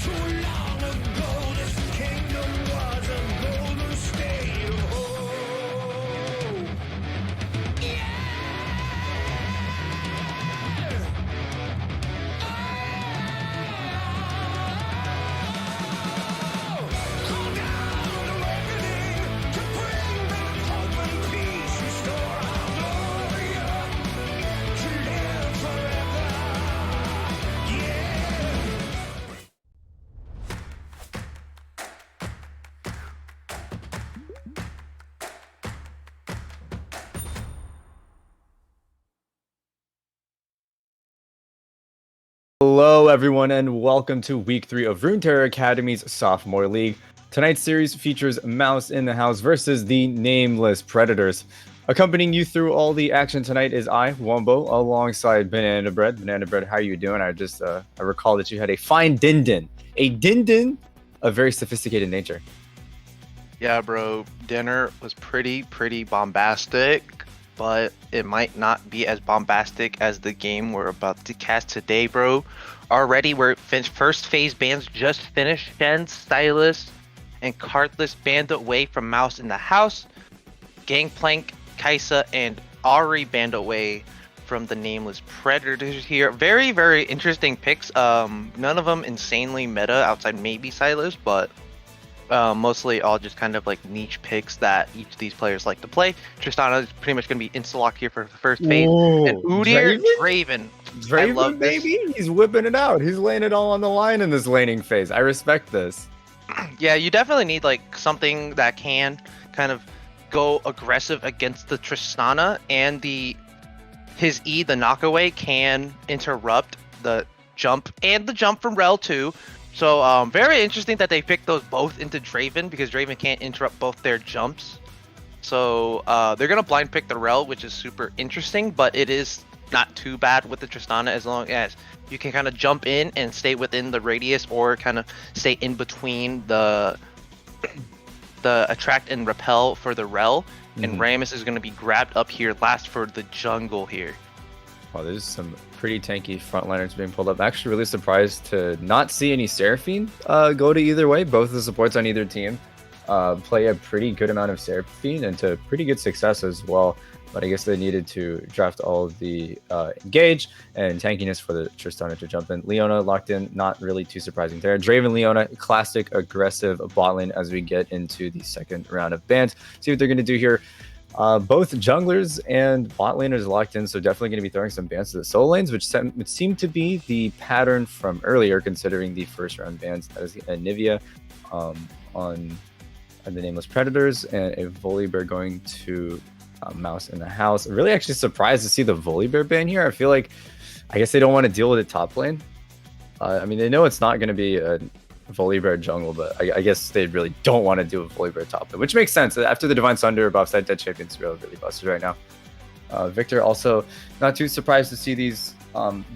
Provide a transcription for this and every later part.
Too long everyone, and welcome to Week 3 of Runeterra Academy's Sophomore League. Tonight's series features Mouse in the House versus the Nameless Predators. Accompanying you through all the action tonight is I, Wombo, alongside Banana Bread. Banana Bread, how are you doing? I recall that you had a fine din-din. A din-din of very sophisticated nature. Yeah, bro. Dinner was pretty bombastic, but it might not be as bombastic as the game we're about to cast today, bro. Already, we're first phase bans just finished. Shen, Stylus, and Cartless banned away from Mouse in the House. Gangplank, Kaisa, and Ari banned away from the Nameless Predators here. Very interesting picks. None of them insanely meta outside maybe Silas, but mostly all just kind of like niche picks that each of these players like to play. Tristana is pretty much going to be insta-lock here for the first phase. Whoa, And Udyr, Draven. I love this. Baby, he's whipping it out. He's laying it all on the line in this laning phase. I respect this. Yeah, you definitely need like something that can kind of go aggressive against the Tristana, and his E, the knockaway, can interrupt the jump and the jump from Rel too. So very interesting that they picked those both into Draven, because Draven can't interrupt both their jumps. So they're going to blind pick the Rel, which is super interesting, but it is not too bad with the Tristana as long as you can kind of jump in and stay within the radius, or kind of stay in between the attract and repel for the Rel. And Rammus is going to be grabbed up here last for the jungle here. Well, there's some pretty tanky frontliners being pulled up. I'm actually really surprised to not see any Seraphine go to either way. Both of the supports on either team play a pretty good amount of Seraphine, and to pretty good success as well. But I guess they needed to draft all of the engage and tankiness for the Tristana to jump in. Leona locked in, not really too surprising there. Draven, Leona, classic aggressive bot lane as we get into the second round of bans. See what they're going to do here. Both junglers and bot laners locked in, so definitely going to be throwing some bans to the solo lanes, which seemed to be the pattern from earlier, considering the first round bans. That is Nivea on the Nameless Predators, and a Volibear going to Mouse in the House. I'm really actually surprised to see the Volibear ban here. I guess they don't want to deal with it top lane. I mean, they know it's not going to be a Volibear jungle, but I guess they really don't want to do a Volibear top lane, which makes sense. After the Divine Sunder buffs, that Dead Champion's really busted right now. Victor also not too surprised to see these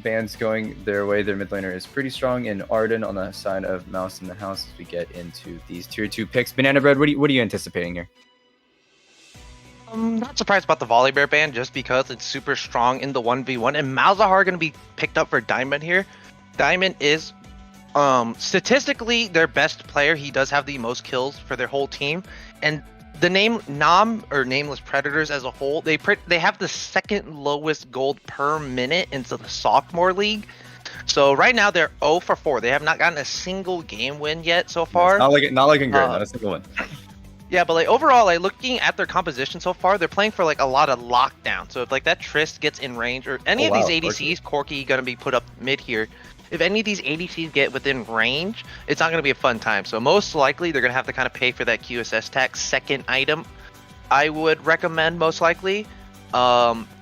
bans going their way. Their mid laner is pretty strong, and Arden on the side of Mouse in the House as we get into these tier 2 picks. Banana Bread, what are you anticipating here? I'm not surprised about the Volibear ban, just because it's super strong in the 1v1, and Malzahar going to be picked up for Diamond here. Diamond is statistically their best player. He does have the most kills for their whole team, and the Nameless Predators as a whole, they have the second lowest gold per minute into the Sophomore League. So right now they're 0 for 4. They have not gotten a single game win yet so far. Not like in Grid, not a single one. Yeah, but like overall, like looking at their composition so far, they're playing for like a lot of lockdown. So if like that Trist gets in range, or any of these ADCs, Corki gonna be put up mid here. If any of these ADCs get within range, it's not gonna be a fun time. So most likely they're gonna have to kind of pay for that QSS tax. Second item, I would recommend most likely.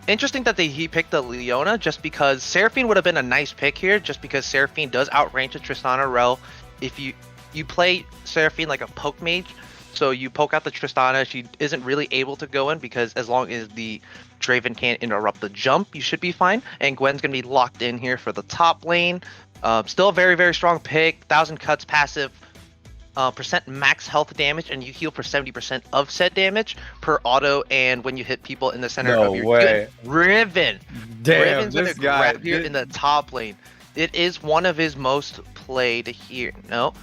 Interesting that he picked the Leona, just because Seraphine would have been a nice pick here, just because Seraphine does outrange the Tristana Rel. If you play Seraphine like a poke mage, so you poke out the Tristana, she isn't really able to go in, because as long as the Draven can't interrupt the jump, you should be fine. And Gwen's going to be locked in here for the top lane. Still a very strong pick. 1,000 cuts passive, percent max health damage, and you heal for 70% of set damage per auto, and when you hit people in the center of your way. Riven. Damn, Riven's this guy here in the top lane. It is one of his most played here. No.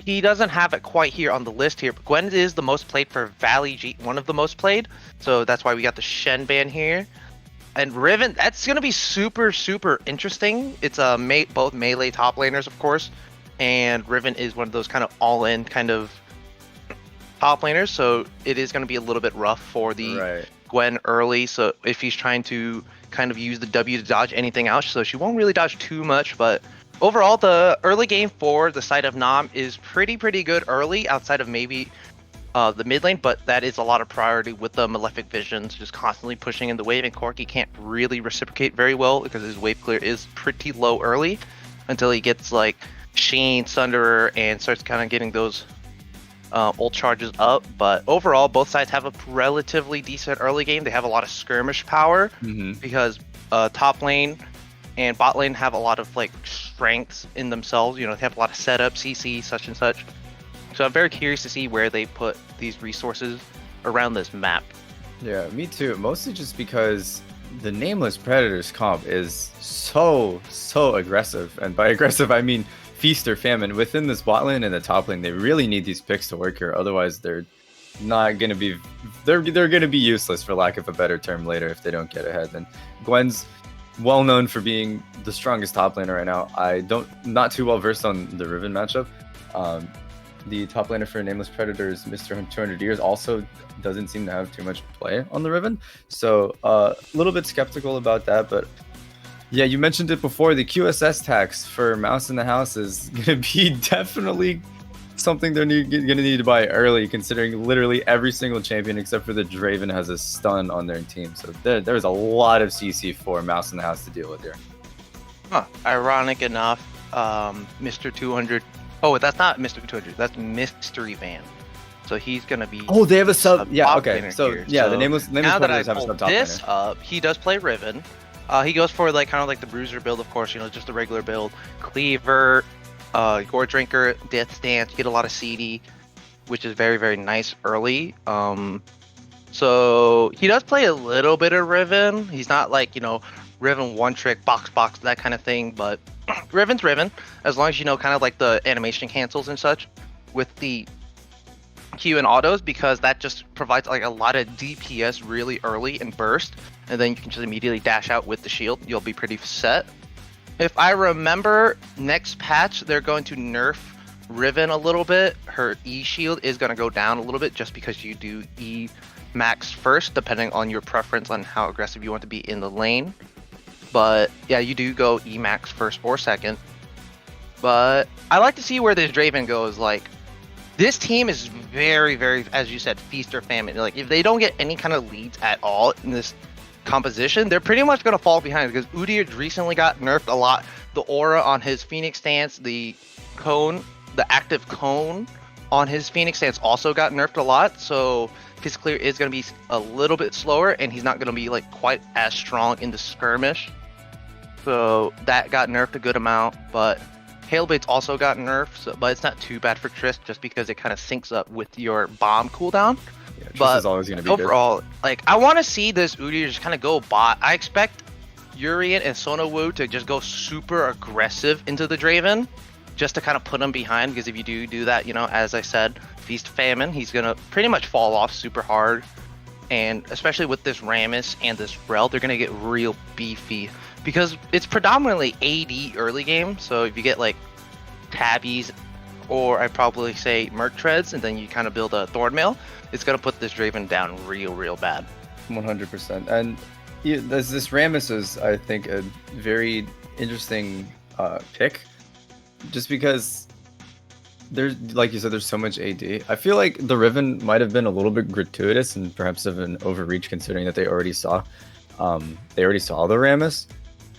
He doesn't have it quite here on the list here, but Gwen is the most played for Valley G, one of the most played, so that's why we got the Shen ban here. And Riven, that's going to be super interesting. It's both melee top laners, of course, and Riven is one of those kind of all-in kind of top laners, so it is going to be a little bit rough for the Gwen early. So if he's trying to kind of use the W to dodge anything else, so she won't really dodge too much, but overall, the early game for the side of Nam is pretty good early, outside of maybe the mid lane, but that is a lot of priority with the Malefic Visions just constantly pushing in the wave, and Corki can't really reciprocate very well because his wave clear is pretty low early. until he gets like Sheen, Sunderer, and starts kind of getting those ult charges up. But overall, both sides have a relatively decent early game. They have a lot of skirmish power because top lane and bot lane have a lot of like strengths in themselves. You know, they have a lot of setup, CC, such and such. So I'm very curious to see where they put these resources around this map. Yeah, me too. Mostly just because the Nameless Predators comp is so aggressive. And by aggressive, I mean feast or famine. Within this bot lane and the top lane, they really need these picks to work here. Otherwise, they're not going to be... They're going to be useless, for lack of a better term, later if they don't get ahead. And Gwen's well known for being the strongest top laner right now. Not too well versed on the Riven matchup. The top laner for Nameless Predators, Mr. 200 Years, also doesn't seem to have too much play on the Riven. So a little bit skeptical about that. But yeah, you mentioned it before. The QSS tax for Mouse in the House is going to be definitely something they're going to need to buy early, considering literally every single champion except for the Draven has a stun on their team. So there's a lot of CC for Mouse in the House to deal with here. Huh. Ironic enough, Mr. 200... Oh, that's not Mr. 200. That's Mystery Van. So he's going to be... Oh, they have a sub... Yeah, okay. So, here. yeah, so the Nameless now that I have a sub top this laner. up, he does play Riven. He goes for like kind of like the Bruiser build, of course, you know, just the regular build. Cleaver, Gore Drinker, Death Dance, you get a lot of CD, which is very, very nice early. So he does play a little bit of Riven. He's not like, you know, Riven one trick, box, that kind of thing, but Riven's Riven, as long as you know kind of like the animation cancels and such with the Q and autos, because that just provides like a lot of DPS really early and burst, and then you can just immediately dash out with the shield. You'll be pretty set. If I remember, next patch they're going to nerf Riven a little bit. Her E shield is going to go down a little bit just because you do E max first, depending on your preference on how aggressive you want to be in the lane. But yeah, you do go E max first or second. But I like to see where this Draven goes. Like, this team is very, very, as you said, feast or famine. Like, if they don't get any kind of leads at all in this composition, they're pretty much going to fall behind, because Udyr recently got nerfed a lot. The aura on his Phoenix stance, the cone, the active cone on his Phoenix stance also got nerfed a lot. So his clear is going to be a little bit slower, and he's not going to be like quite as strong in the skirmish. So that got nerfed a good amount, but Hailbait's also got nerfed, so, but it's not too bad for Trist just because it kind of syncs up with your bomb cooldown. Yeah, Trist but is always going to be overall, good. Like, I want to see this Udyr just kind of go bot. I expect Urien and Sonowu to just go super aggressive into the Draven, just to kind of put him behind, because if you do that, you know, as I said, Feast Famine, he's going to pretty much fall off super hard. And especially with this Rammus and this Rel, they're going to get real beefy, because it's predominantly AD early game. So if you get like Tabbies, or I'd probably say Merc Treads, and then you kind of build a Thornmail, it's going to put this Draven down real bad. 100%. And this Rammus is, I think, a very interesting pick, just because there's, like you said, there's so much AD. I feel like the Riven might have been a little bit gratuitous and perhaps of an overreach, considering that they already saw the Rammus.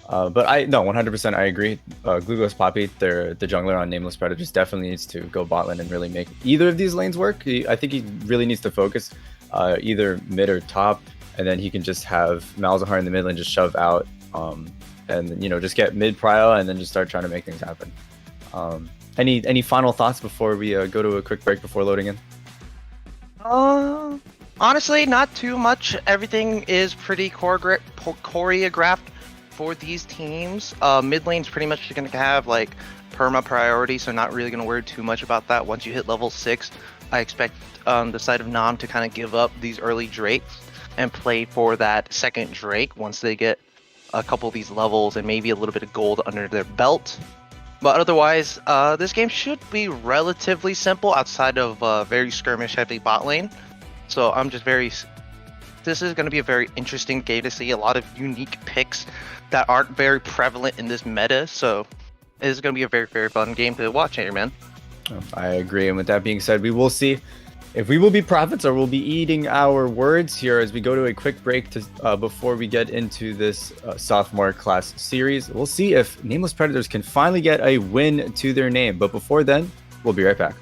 But 100% I agree. Glugos Poppy, the jungler on Nameless Predators, definitely needs to go bot lane and really make either of these lanes work. I think he really needs to focus either mid or top, and then he can just have Malzahar in the mid lane just shove out, and you know, just get mid prio and then just start trying to make things happen. Any final thoughts before we go to a quick break before loading in? Honestly, not too much. Everything is pretty choreographed for these teams. Mid lane's pretty much going to have like perma priority, so not really going to worry too much about that. Once you hit level 6, I expect the side of Nam to kind of give up these early Drakes and play for that second Drake once they get a couple of these levels and maybe a little bit of gold under their belt. But otherwise, this game should be relatively simple outside of very skirmish heavy bot lane. So I'm just this is going to be a very interesting game to see a lot of unique picks that aren't very prevalent in this meta. So it is going to be a very, very fun game to watch here, man. I agree. And with that being said, we will see if we will be prophets or we'll be eating our words here as we go to a quick break to before we get into this sophomore class series. We'll see if Nameless Predators can finally get a win to their name. But before then, we'll be right back.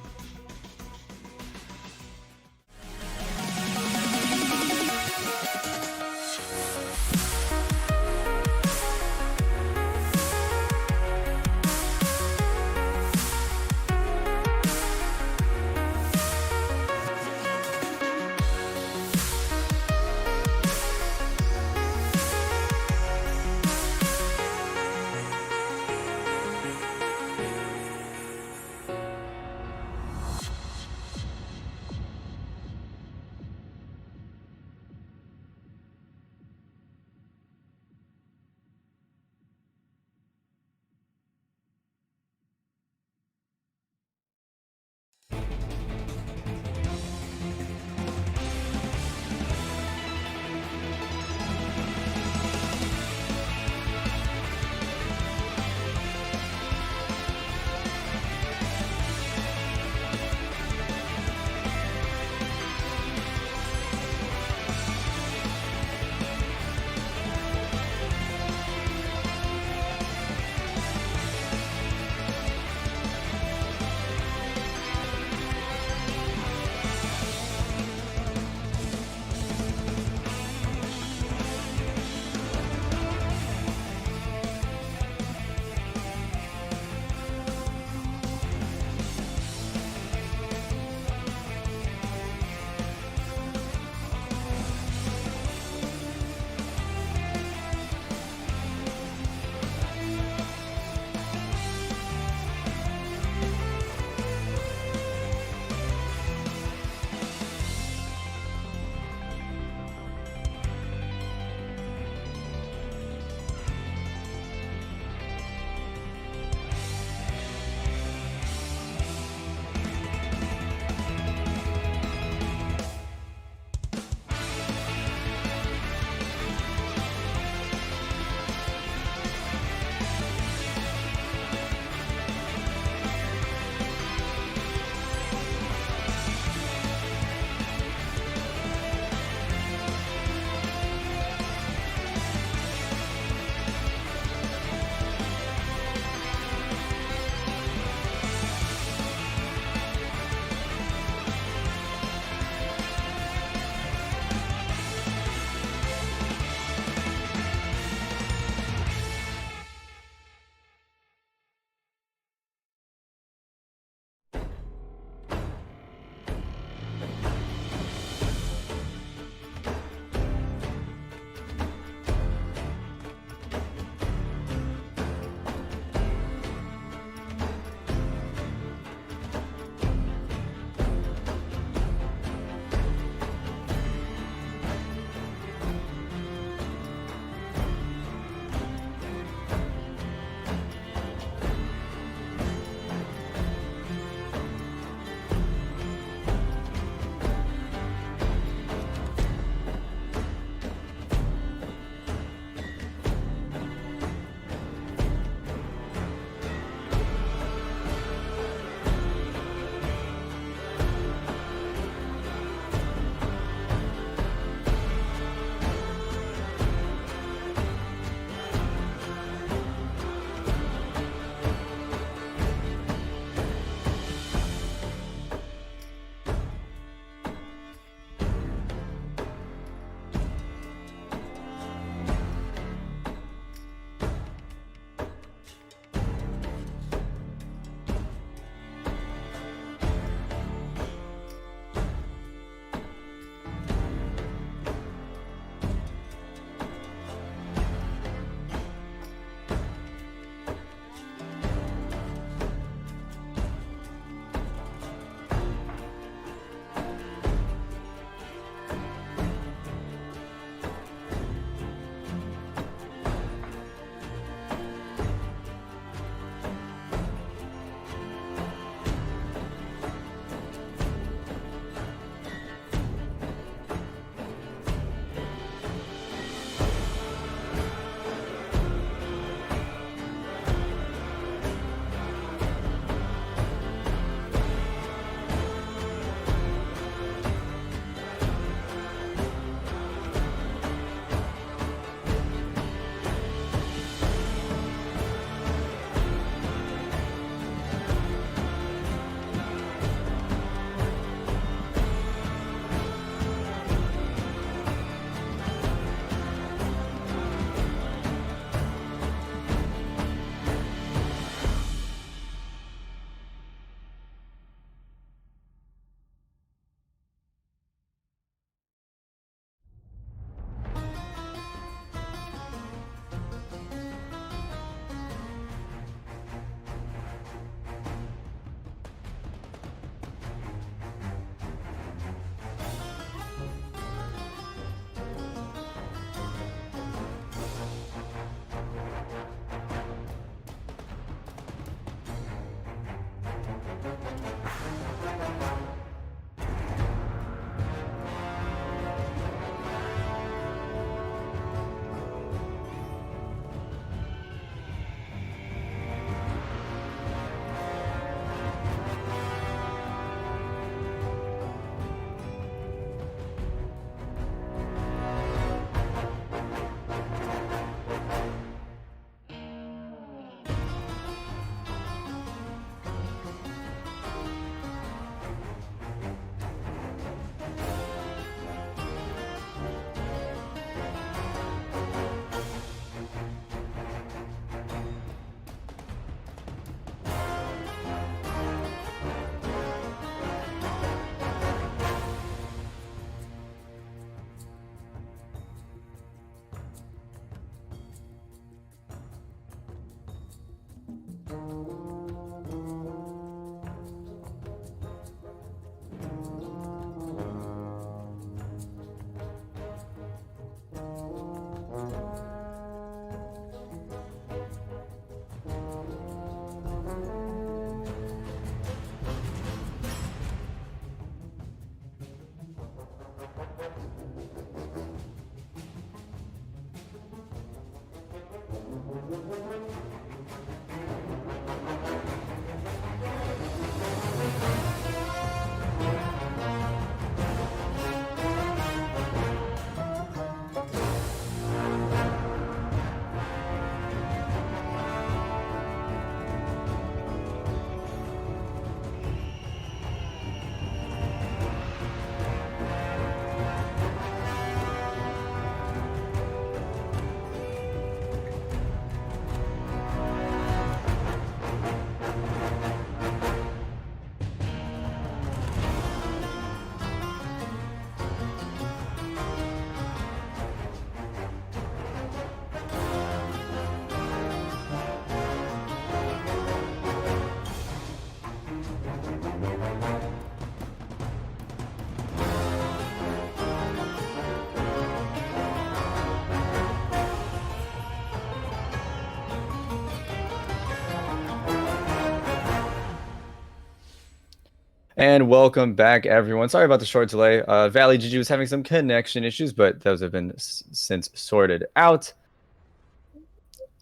And welcome back, everyone. Sorry about the short delay. Valley GG was having some connection issues, but those have been since sorted out.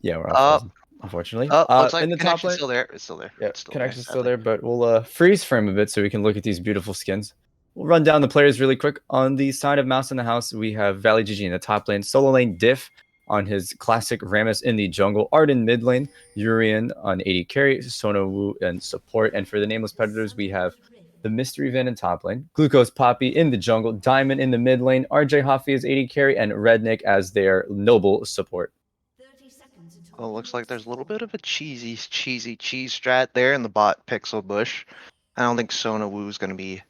Yeah, we're off, unfortunately. Looks like in the the top connection's lane, still there. It's still there. yeah, It's still connection's there, still sadly. there, but we'll freeze frame a bit so we can look at these beautiful skins. We'll run down the players really quick. On the side of Mouse in the House, we have Valley GG in the top lane, solo lane Diff on his classic Rammus in the jungle, Arden mid lane, Urian on AD carry, Sona Wu and support. And for the Nameless Predators, we have the Mystery Van in top lane, Glucose Poppy in the jungle, Diamond in the mid lane, RJ Hoffy as AD carry, and Rednick as their noble support. Oh, looks like there's a little bit of a cheesy cheese strat there in the bot Pixel Bush. I don't think Sona Wu's going to be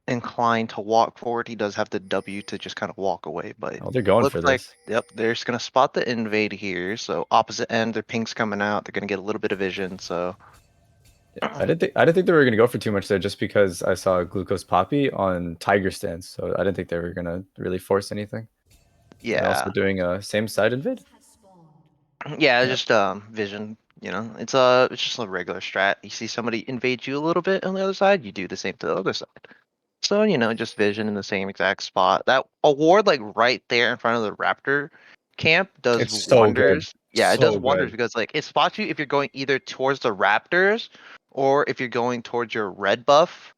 inclined to walk forward. He does have the W to just kind of walk away, but Oh, they're going looks for like, this. yep, they're just going to spot the invade here. So opposite end, their pink's coming out. They're going to get a little bit of vision, so... Yeah, I didn't think they were gonna go for too much there, just because I saw Glucose Poppy on Tiger stance, so I didn't think they were gonna really force anything. Yeah. They're also doing a same side invade. Yeah, Yep. just vision. You know, it's just a regular strat. You see somebody invade you a little bit on the other side, you do the same to the other side. So you know, just vision in the same exact spot. That award, like right there in front of the Raptor camp, does It's so good. wonders. Yeah, it does So wonders good. because like it spots you if you're going either towards the Raptors or if you're going towards your red buff,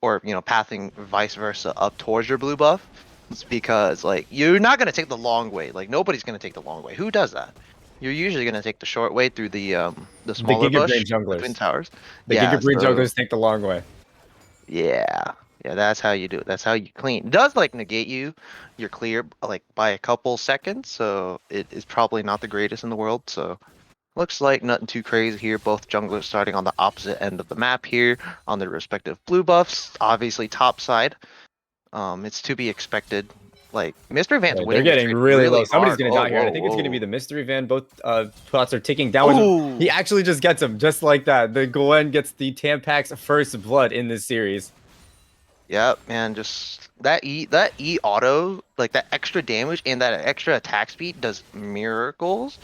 or you know, pathing vice versa up towards your blue buff. It's because like you're not gonna take the long way. Like nobody's gonna take the long way. Who does that? You're usually gonna take the short way through the The smaller Giga Brain bush between junglers. towers. The Yeah, Giga Brain so junglers take the long way. yeah. Yeah, that's how you do it. That's how you clean. It does like negate you. You're clear like by a couple seconds, so it is probably not the greatest in the world. So looks like nothing too crazy here. Both junglers starting on the opposite end of the map here on their respective blue buffs. Obviously top side. It's to be expected. Like Mystery Van's Right, they're winning this getting trade really low. really Somebody's hard. gonna Whoa, die here, and I whoa, think it's gonna be whoa. the Mystery Van. Both plots are ticking down. Oh, He actually just gets him, just like that. The Gwen gets the Tampax first blood in this series. yeah, man, just that E auto, like that extra damage and that extra attack speed does miracles.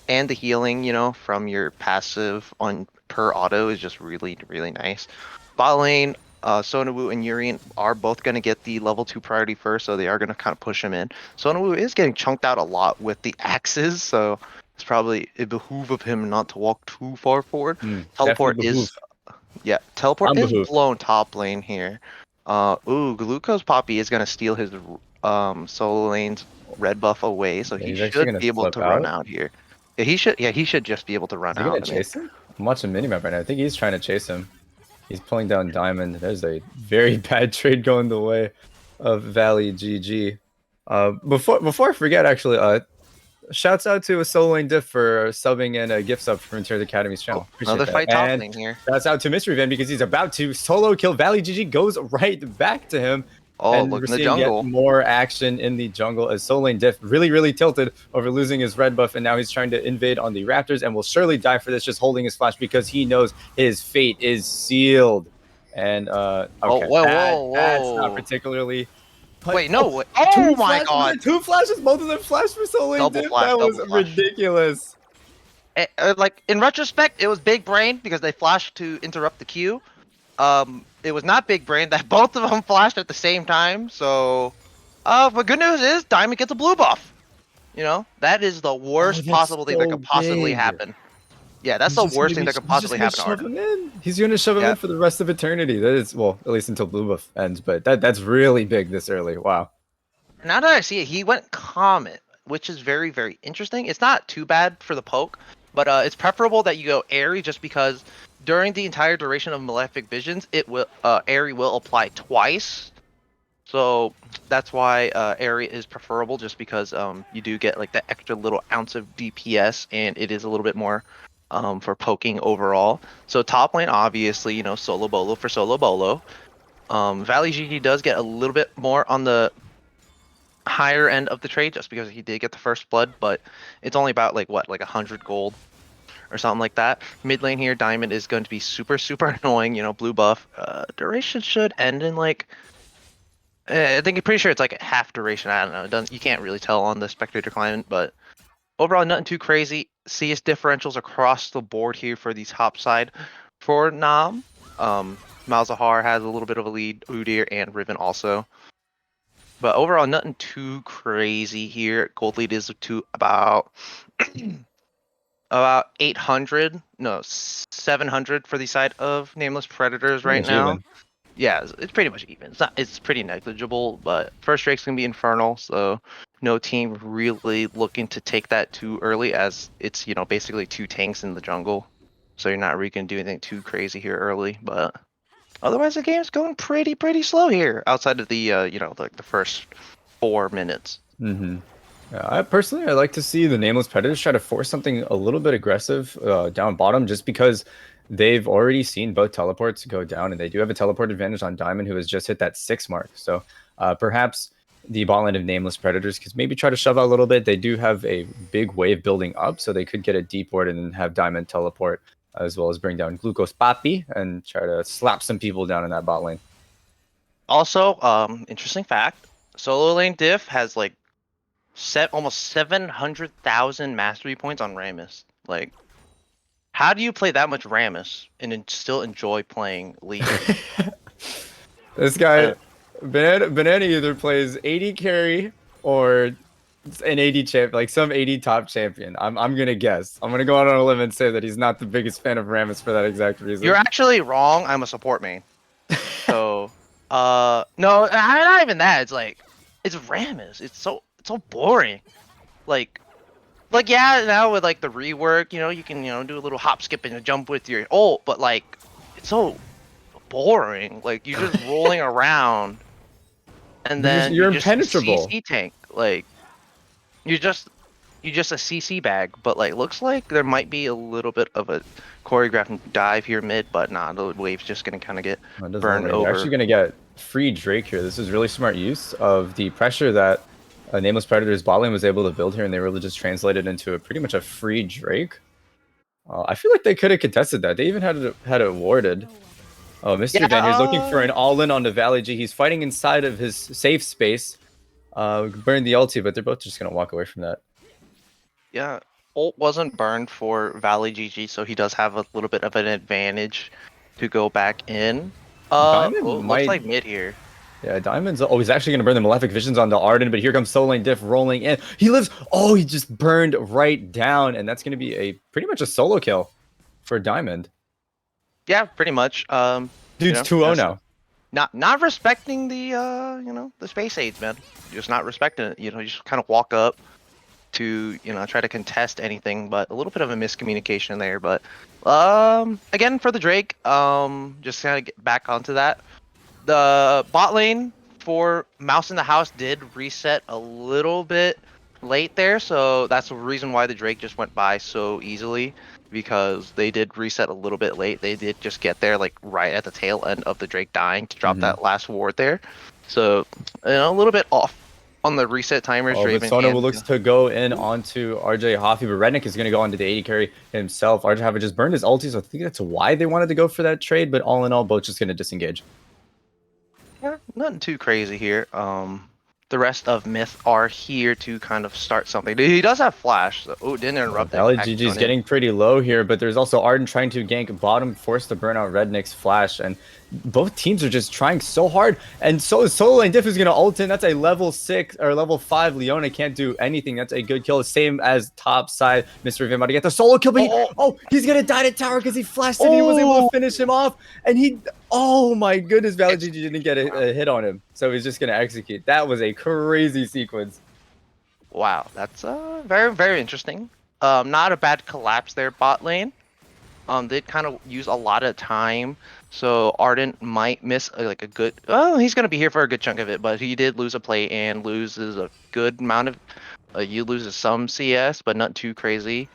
And the healing, you know, from your passive on per auto is just really, really nice. Bot lane, Sonawu and Urian are both going to get the level 2 priority first, so they are going to kind of push him in. Sonawu is getting chunked out a lot with the axes, so it's probably it behoove of him not to walk too far forward. Teleport Definitely is, behoof. yeah, teleport I'm is behoof. blown top lane here. Glucose Poppy is going to steal his solo lane's red buff away, so Yeah, he he's actually should gonna be able flip to run out. out here. Yeah, he should. Yeah, he should just be able to run Is he gonna out. I mean, chase him? I'm watching minimap right now. I think he's trying to chase him. He's pulling down Diamond. There's a very bad trade going the way of Valley GG. Before I forget, actually, shouts out to a solo lane diff for subbing in a gift sub from Runeterra Academy's channel. Appreciate another that. fight top And lane here. shouts out to Mystery Van because he's about to solo kill Valley GG. Goes right back to him. Oh, And look we're in the seeing yet jungle. more action in the jungle as Soul Lane Diff really tilted over losing his red buff, and now he's trying to invade on the Raptors and will surely die for this, just holding his flash because he knows his fate is sealed. And Oh, okay, whoa, that's not whoa. particularly. But Wait, no. Wait. Oh two my flashes. Was God. it two flashes? Both of them flashed for Soul Lane Double Diff. flash, That was double flash. ridiculous. Like in retrospect, it was big brain because they flashed to interrupt the queue. It was not big brain that both of them flashed at the same time. So, but good news is Diamond gets a blue buff. You know, that is the Oh, worst that's possible thing that so could possibly big. happen. Yeah, that's the worst thing that could He's just possibly gonna happen to shove Arden. him in. He's gonna shove him in Yeah. for the rest of eternity. That is, well, at least until blue buff ends. But that's really big this early. Wow. Now that I see it, he went Comet, which is very, very interesting. It's not too bad for the poke, but it's preferable that you go Airy just because during the entire duration of Malefic Visions, it will Airy will apply twice. So that's why Airy is preferable, just because you do get like that extra little ounce of DPS, and it is a little bit more for poking overall. So top lane, obviously, you know, solo bolo for solo bolo. Valley GG does get a little bit more on the higher end of the trade just because he did get the first blood, but it's only about like what, like 100 gold or something like that. Mid lane here, Diamond is going to be super annoying. You know, blue buff. Duration should end in like I think I'm pretty sure it's like a half duration. I don't know. It doesn't, you can't really tell on the spectator climate, but overall nothing too crazy. CS differentials across the board here for the top side for Nam. Malzahar has a little bit of a lead, Udyr and Riven also. But overall, nothing too crazy here. Gold lead is to about about 800, no, 700 for the side of Nameless Predators Pretty right much now. even. Yeah, it's pretty much even. It's pretty negligible, but first Drake's gonna be Infernal, so no team really looking to take that too early, as it's, you know, basically two tanks in the jungle. So you're not really gonna do anything too crazy here early, but otherwise the game's going pretty slow here, outside of the you know, like the first 4 minutes. Mm-hmm. I like to see the Nameless Predators try to force something a little bit aggressive down bottom, just because they've already seen both teleports go down, and they do have a teleport advantage on Diamond, who has just hit that 6 mark. So perhaps the bot lane of Nameless Predators could maybe try to shove out a little bit. They do have a big wave building up, so they could get a deep ward and then have Diamond teleport, as well as bring down Glucose Papi and try to slap some people down in that bot lane. Also, interesting fact, solo lane diff has like set almost 700,000 mastery points on Rammus. Like, how do you play that much Rammus and then still enjoy playing League? This guy, Banana either plays 80 carry or an 80 champ, like some 80 top champion. I'm gonna guess. I'm gonna go out on a limb and say that he's not the biggest fan of Rammus for that exact reason. You're actually wrong. I'm a support main. So, no, not even that. It's like, it's Rammus. It's so boring. Like, yeah, now with like the rework, you know, you can, you know, do a little hop, skip, and a jump with your ult, but like, it's so boring. Like, you're just rolling around, and then You're you're just a impenetrable. CC tank. Like, you're just a CC bag. But like, looks like there might be a little bit of a choreographed dive here mid, but nah, the wave's just gonna kind of get burned They're over. actually gonna get free Drake here. This is really smart use of the pressure that Nameless Predator's bot lane was able to build here, and they really just translated into pretty much a free Drake. I feel like they could have contested that. They even had it warded. Oh, Mr. Yeah, Van here's looking for an all-in on the Valley G. He's fighting inside of his safe space. Burn the ulti, but they're both just gonna walk away from that. yeah. Ult wasn't burned for Valley GG, so he does have a little bit of an advantage to go back in. Looks like mid here. Yeah, Diamond's. Oh, he's actually gonna burn the Malefic Visions onto Arden, but here comes Soul Lane Diff rolling in. He lives. Oh, he just burned right down, and that's gonna be a pretty much a solo kill for Diamond. Yeah, pretty much. Dude's 2-0 now. Not respecting the you know, the space aids, man. Just not respecting it. You know, you just kind of walk up to, you know, try to contest anything, but a little bit of a miscommunication there. But again, for the Drake, just kind of get back onto that. The bot lane for Mouse in the House did reset a little bit late there, so that's the reason why the Drake just went by so easily, because they did reset a little bit late. They did just get there like right at the tail end of the Drake dying to drop that last ward there. So, a little bit off on the reset timers. Oh, but Draven Sona can. looks to go in onto RJ Hoffy, but Rednick is going to go onto the 80 carry himself. RJ Hoffy just burned his ulti, so I think that's why they wanted to go for that trade, but all in all, both just going to disengage. Yeah, nothing too crazy here. The rest of Myth are here to kind of start something. He does have Flash. So, oh, didn't interrupt it. Valley GG is getting pretty low here, but there's also Arden trying to gank bottom, forced to burn out Rednick's Flash, and both teams are just trying so hard. And so Solo Lane Diff is going to ult in. That's a level 6 or level 5. Leona can't do anything. That's a good kill. Same as top side. Mr. Vim about to get the solo kill, but he's going to die to tower because he flashed and he was able to finish him off. And oh my goodness, Valley GG didn't get a hit on him. So he's just going to execute. That was a crazy sequence. Wow, that's very, very interesting. Not a bad collapse there, bot lane. They kind of use a lot of time, so Arden might miss like a good. Oh, he's gonna be here for a good chunk of it, but he did lose a play and loses a good amount of. You loses some CS, but not too crazy,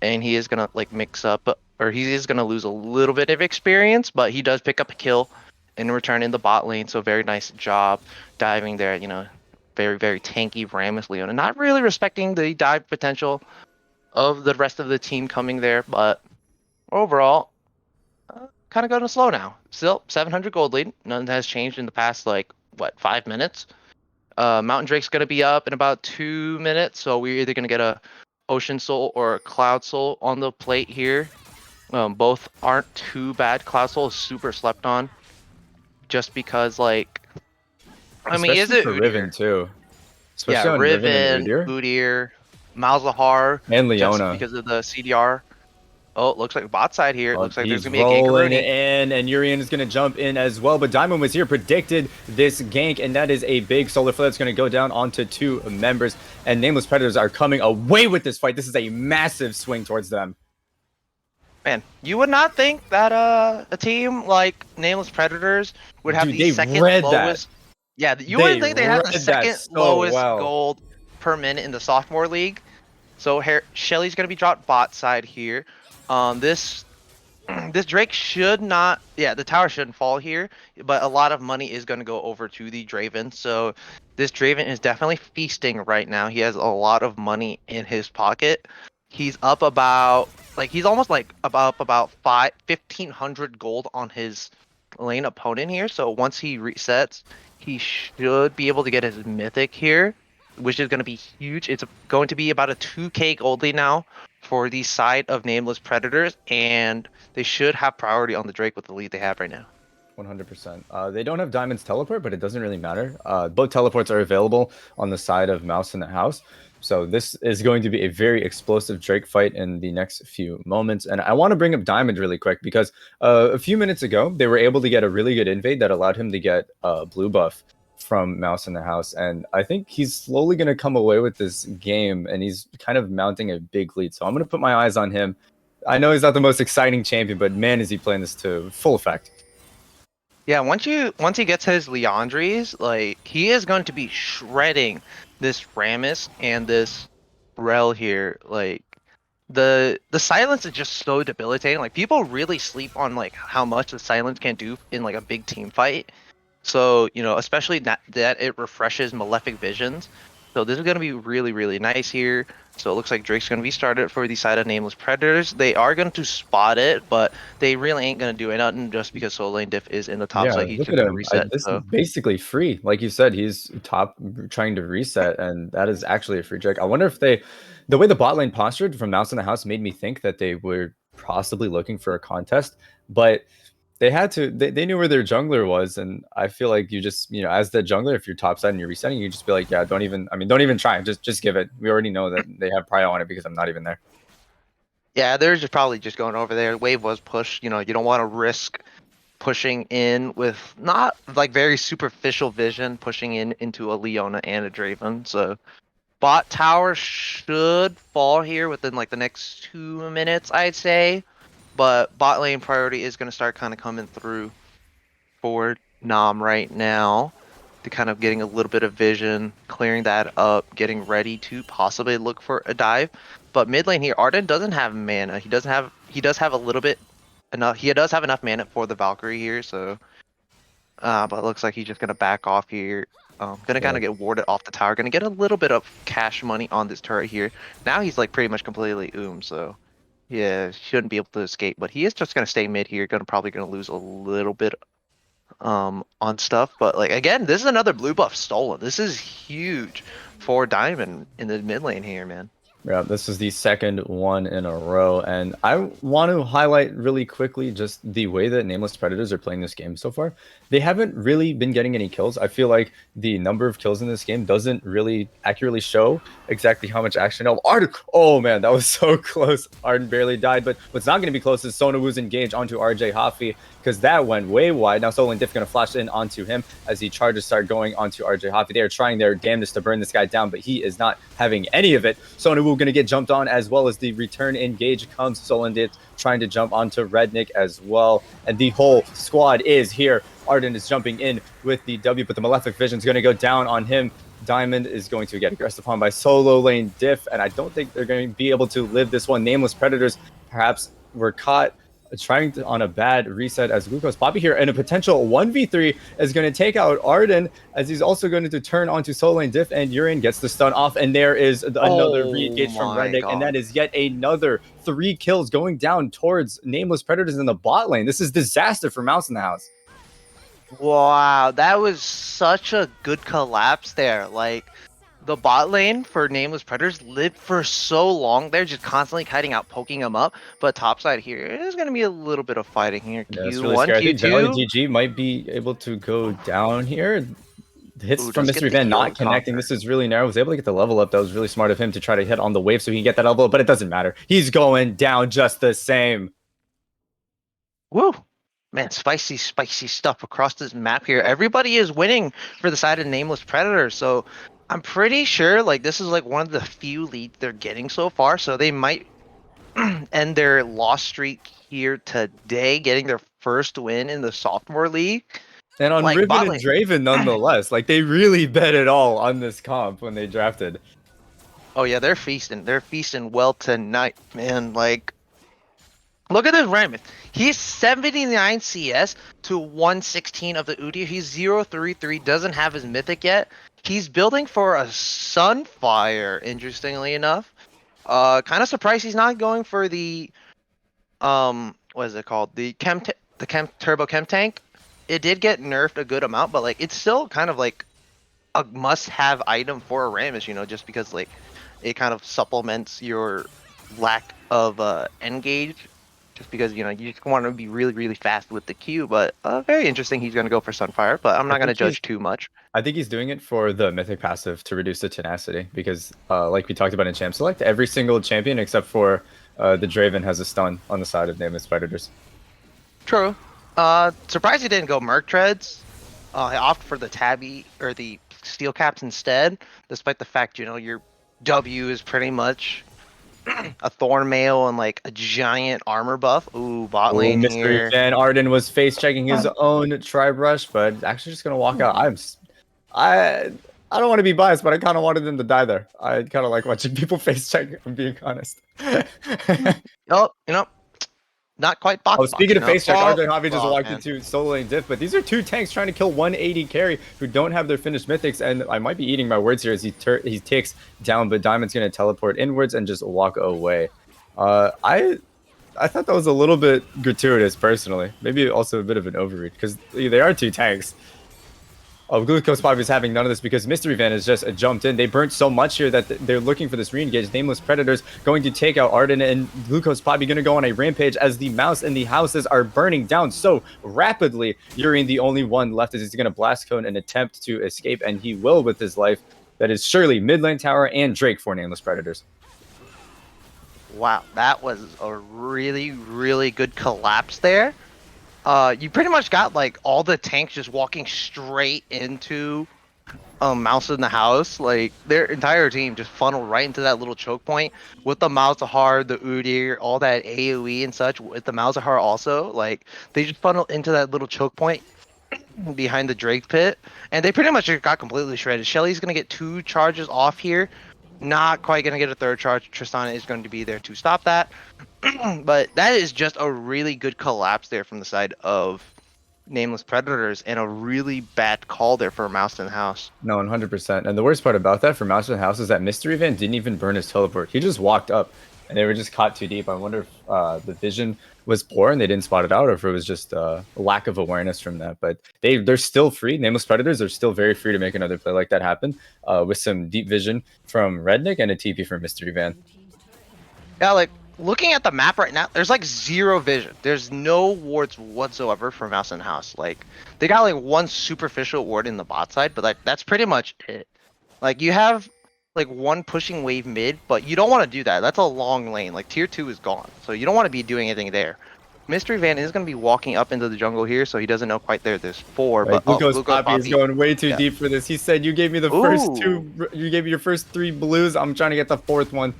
and he is gonna like mix up, or he is gonna lose a little bit of experience, but he does pick up a kill in return in the bot lane. So very nice job diving there. Very, very tanky Rammus Leona. Not really respecting the dive potential of the rest of the team coming there, but overall, kind of going slow now. Still 700 gold lead. None has changed in the past, 5 minutes. Mountain Drake's going to be up in about 2 minutes, so we're either going to get a Ocean Soul or a Cloud Soul on the plate here. Both aren't too bad. Cloud Soul is super slept on, just because, is it for Riven too? Especially on Riven, and Udyr, Malzahar, and Leona. just because of the CDR. Oh, it looks like bot side here. It looks like there's going to be a gank rolling in, and Urian is going to jump in as well. But Diamond was here, predicted this gank, and that is a big solar flare that's going to go down onto 2 members. And Nameless Predators are coming away with this fight. This is a massive swing towards them. Man, you would not think that a team like Nameless Predators would have the second lowest. Yeah, you wouldn't think they had the second lowest gold per minute in the Sophomore League. So Shelly's going to be dropped bot side here. This Drake should not, the tower shouldn't fall here, but a lot of money is going to go over to the Draven. So this Draven is definitely feasting right now. He has a lot of money in his pocket. He's up about, he's almost about 1,500 gold on his lane opponent here. So once he resets, he should be able to get his mythic here, which is going to be huge. It's going to be about a 2k gold lead now for the side of Nameless Predators, and they should have priority on the Drake with the lead they have right now. 100%. They don't have Diamond's teleport, but it doesn't really matter. Both teleports are available on the side of Mouse in the house. So this is going to be a very explosive Drake fight in the next few moments. And I want to bring up Diamond really quick because a few minutes ago, they were able to get a really good invade that allowed him to get a blue buff from Mouse in the house. And I think he's slowly going to come away with this game, and he's kind of mounting a big lead. So I'm going to put my eyes on him. I know he's not the most exciting champion, but man, is he playing this to full effect. Yeah, once he gets his Leandries, he is going to be shredding this Rammus and this Rel here. The silence is just so debilitating. People really sleep on how much the silence can do in a big team fight. So, especially that it refreshes Malefic Visions. So this is going to be really, really nice here. So it looks like Drake's going to be started for the side of Nameless Predators. They are going to spot it, but they really ain't going to do nothing just because Soul Lane Diff is in the top. So he's just going to reset. This is basically free. Like you said, he's top trying to reset, and that is actually a free Drake. I wonder if the way the bot lane postured from Mouse in the house made me think that they were possibly looking for a contest, but they had to, they knew where their jungler was, and I feel like you just, as the jungler, if you're topside and you're resetting, you just be like, yeah, don't even try, just give it. We already know that they have prio on it because I'm not even there. Yeah, they're just probably just going over there. Wave was pushed, you don't want to risk pushing in with not very superficial vision, pushing into a Leona and a Draven. So bot tower should fall here within the next 2 minutes, I'd say. But bot lane priority is going to start kind of coming through for Nam right now. To kind of getting a little bit of vision, clearing that up, getting ready to possibly look for a dive. But mid lane here, Arden doesn't have mana. He does have a little bit enough. He does have enough mana for the Valkyrie here, so But it looks like he's just gonna back off here. Gonna kind Yeah. of get warded off the tower. Gonna get a little bit of cash money on this turret here. Now he's like pretty much completely so yeah, shouldn't be able to escape. But he is just gonna stay mid here. Probably gonna lose a little bit on stuff. But like again, this is another blue buff stolen. This is huge for Diamond in the mid lane here, man. Yeah, this is the second one in a row, and I want to highlight really quickly just the way that Nameless Predators are playing this game so far. They haven't really been getting any kills. I feel like the number of kills in this game doesn't really accurately show exactly how much action. Oh, Arden! Oh man, that was so close. Arden barely died, but what's not going to be close is Sonawu's engage onto RJ Hoffi, because that went way wide. Now Solo and Diff going to flash in onto him as the charges start going onto RJ Hoffi. They are trying their damnedest to burn this guy down, but he is not having any of it. Sonawu going to get jumped on, as well as the return engage comes. Solendit trying to jump onto Rednick as well, and the whole squad is here. Arden is jumping in with the W, but the Malefic Vision is going to go down on him. Diamond is going to get aggressed upon by solo lane Diff, and I don't think they're going to be able to live this one. Nameless Predators perhaps were caught trying to, on a bad reset as Glucose Poppy here, and a potential 1v3 is going to take out Arden, as he's also going to turn onto Soul Lane Diff, and Urien gets the stun off, and there is another re-engage from Rednick, and that is yet another 3 kills going down towards Nameless Predators in the bot lane. This is disaster for Mouse in the House. Wow, that was such a good collapse there. Like, the bot lane for Nameless Predators lived for so long. They're just constantly kiting out, poking them up. But topside here, there's going to be a little bit of fighting here. Yeah, that's Q1, really scary. I think generally Q2. GG might be able to go down here. The hits Ooh, from does get Mystery the Van not heal connecting. conquer. This is really narrow. Was able to get the level up. That was really smart of him to try to hit on the wave so he can get that level up, but it doesn't matter. He's going down just the same. Woo! Man, spicy, spicy stuff across this map here. Everybody is winning for the side of Nameless Predator. So I'm pretty sure like this is like one of the few leads they're getting so far. So they might end their loss streak here today, getting their first win in the Sophomore League. And on Like Riven and Draven, nonetheless, like they really bet it all on this comp when they drafted. Oh yeah, they're feasting. They're feasting well tonight, man. Like, look at this Ramith. He's 79 CS to 116 of the Udyr. He's 033, doesn't have his mythic yet. He's building for a Sunfire, interestingly enough. Kind of surprised he's not going for the what is it called? The Turbo Chem Tank. It did get nerfed a good amount, but like it's still kind of like a must-have item for a Rammus, you know, just because like it kind of supplements your lack of engage, just because you know you just want to be really really fast with the Q. But very interesting, he's going to go for Sunfire, but I'm not going to judge too much. I think he's doing it for the mythic passive to reduce the tenacity, because like we talked about in Champ Select, every single champion except for the Draven has a stun on the side of Nameless Predators. True. Surprised he didn't go Merc Treads. I opted for the Tabby or the Steel Caps instead, despite the fact, you know, your W is pretty much a Thorn Mail and like a giant armor buff. Ooh, bot lane here. And Arden was face checking his own Tribe Rush, but actually just gonna walk out. I don't want to be biased, but I kind of wanted them to die there. I kind of like watching people face check, if I'm being honest. Oh, you know, not quite box. Oh, speaking of face check, RJ Hobby just walked man. into solo lane Diff, but these are 2 tanks trying to kill 180 carry who don't have their finished mythics, and I might be eating my words here as he takes down, but Diamond's going to teleport inwards and just walk away. I thought that was a little bit gratuitous, personally. Maybe also a bit of an overreach, because they are 2 tanks. Oh, Glucose Poppy is having none of this because Mystery Van has just jumped in. They burnt so much here that they're looking for this re-engage. Nameless Predators going to take out Arden, and Glucose Poppy going to go on a rampage as the mouse and the houses are burning down so rapidly. Urien, the only one left, as he's going to blast cone and attempt to escape, and he will with his life. That is surely mid lane tower and Drake for Nameless Predators. Wow, that was a really, really good collapse there. You pretty much got like all the tanks just walking straight into Mouse in the House. Like their entire team just funneled right into that little choke point with the Malzahar, the Udyr, all that AoE and such with the Malzahar also. Like they just funneled into that little choke point behind the Drake pit, and they pretty much just got completely shredded. Shelly's gonna get 2 charges off here. Not quite gonna get a 3rd charge. Tristana is going to be there to stop that. But that is just a really good collapse there from the side of Nameless Predators, and a really bad call there for a Mouse in the House. No, 100%. And the worst part about that for Mouse in the House is that Mystery Van didn't even burn his teleport. He just walked up, and they were just caught too deep. I wonder if the vision was poor and they didn't spot it out, or if it was just a lack of awareness from that. But they're still free. Nameless Predators are still very free to make another play like that happen with some deep vision from Rednick and a TP from Mystery Van. Yeah, like looking at the map right now, there's like zero vision. There's no wards whatsoever for Mouse in the House. Like they got like one superficial ward in the bot side, but like that's pretty much it. Like you have like one pushing wave mid, but you don't want to do that. That's a long lane. Like tier 2 is gone, so you don't want to be doing anything there. Mystery Van is going to be walking up into the jungle here, so he doesn't know quite there. There's 4, Right, but Glucose Poppy is going way too deep for this. He said, "You gave me the first Ooh. 2. You gave me your first 3 blues. I'm trying to get the 4th one."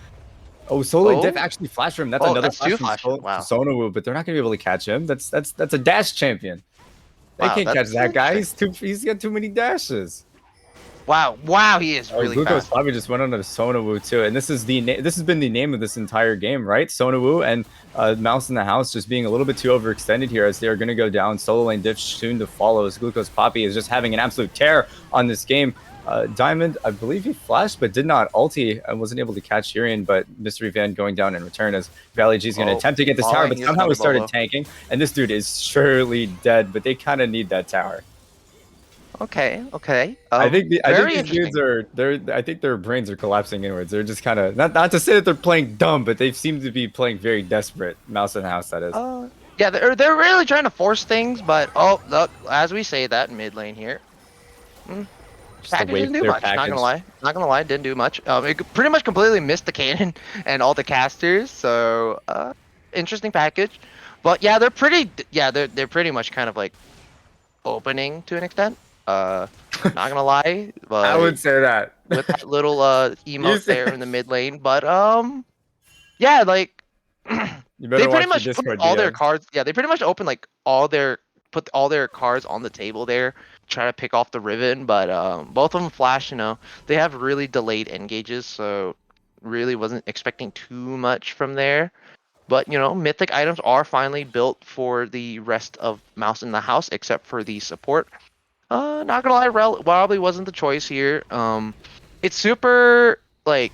Oh, Solo Diff actually flashed for him. That's another that's two flash from Wow. Sonowu, but they're not gonna be able to catch him. That's a dash champion. They Wow, can't catch that's that guy. He's got too many dashes. Wow, he is really Glucose fast. Poppy just went on to Sonowu too, and this has been the name of this entire game, right? Sonowu and Mouse in the House just being a little bit too overextended here, as they are gonna go down. Solo lane Diff soon to follow, as Glucose Poppy is just having an absolute tear on this game. Diamond, I believe he flashed, but did not ulti and wasn't able to catch Urian, but Mystery Van going down in return, as Valley G is going to attempt to get this tower, but somehow he started tanking, and this dude is surely dead, but they kind of need that tower. Okay. I think these dudes I think their brains are collapsing inwards. They're just kind of, not to say that they're playing dumb, but they seem to be playing very desperate. Mouse in the House, that is. Yeah, they're really trying to force things, but look, as we say that mid lane here. Package didn't do much. Not gonna lie, didn't do much. It pretty much completely missed the cannon and all the casters. So interesting package, but yeah, they're pretty much kind of like opening to an extent. Not gonna lie, but I would say that with that little emote there in the mid lane, but yeah, like they pretty much put all their cards. Yeah, they pretty much open like put all their cards on the table there, try to pick off the Riven, but both of them flash. You know, they have really delayed engages, so really wasn't expecting too much from there. But you know, mythic items are finally built for the rest of Mouse in the House, except for the support. Not gonna lie, Rel probably wasn't the choice here. It's super like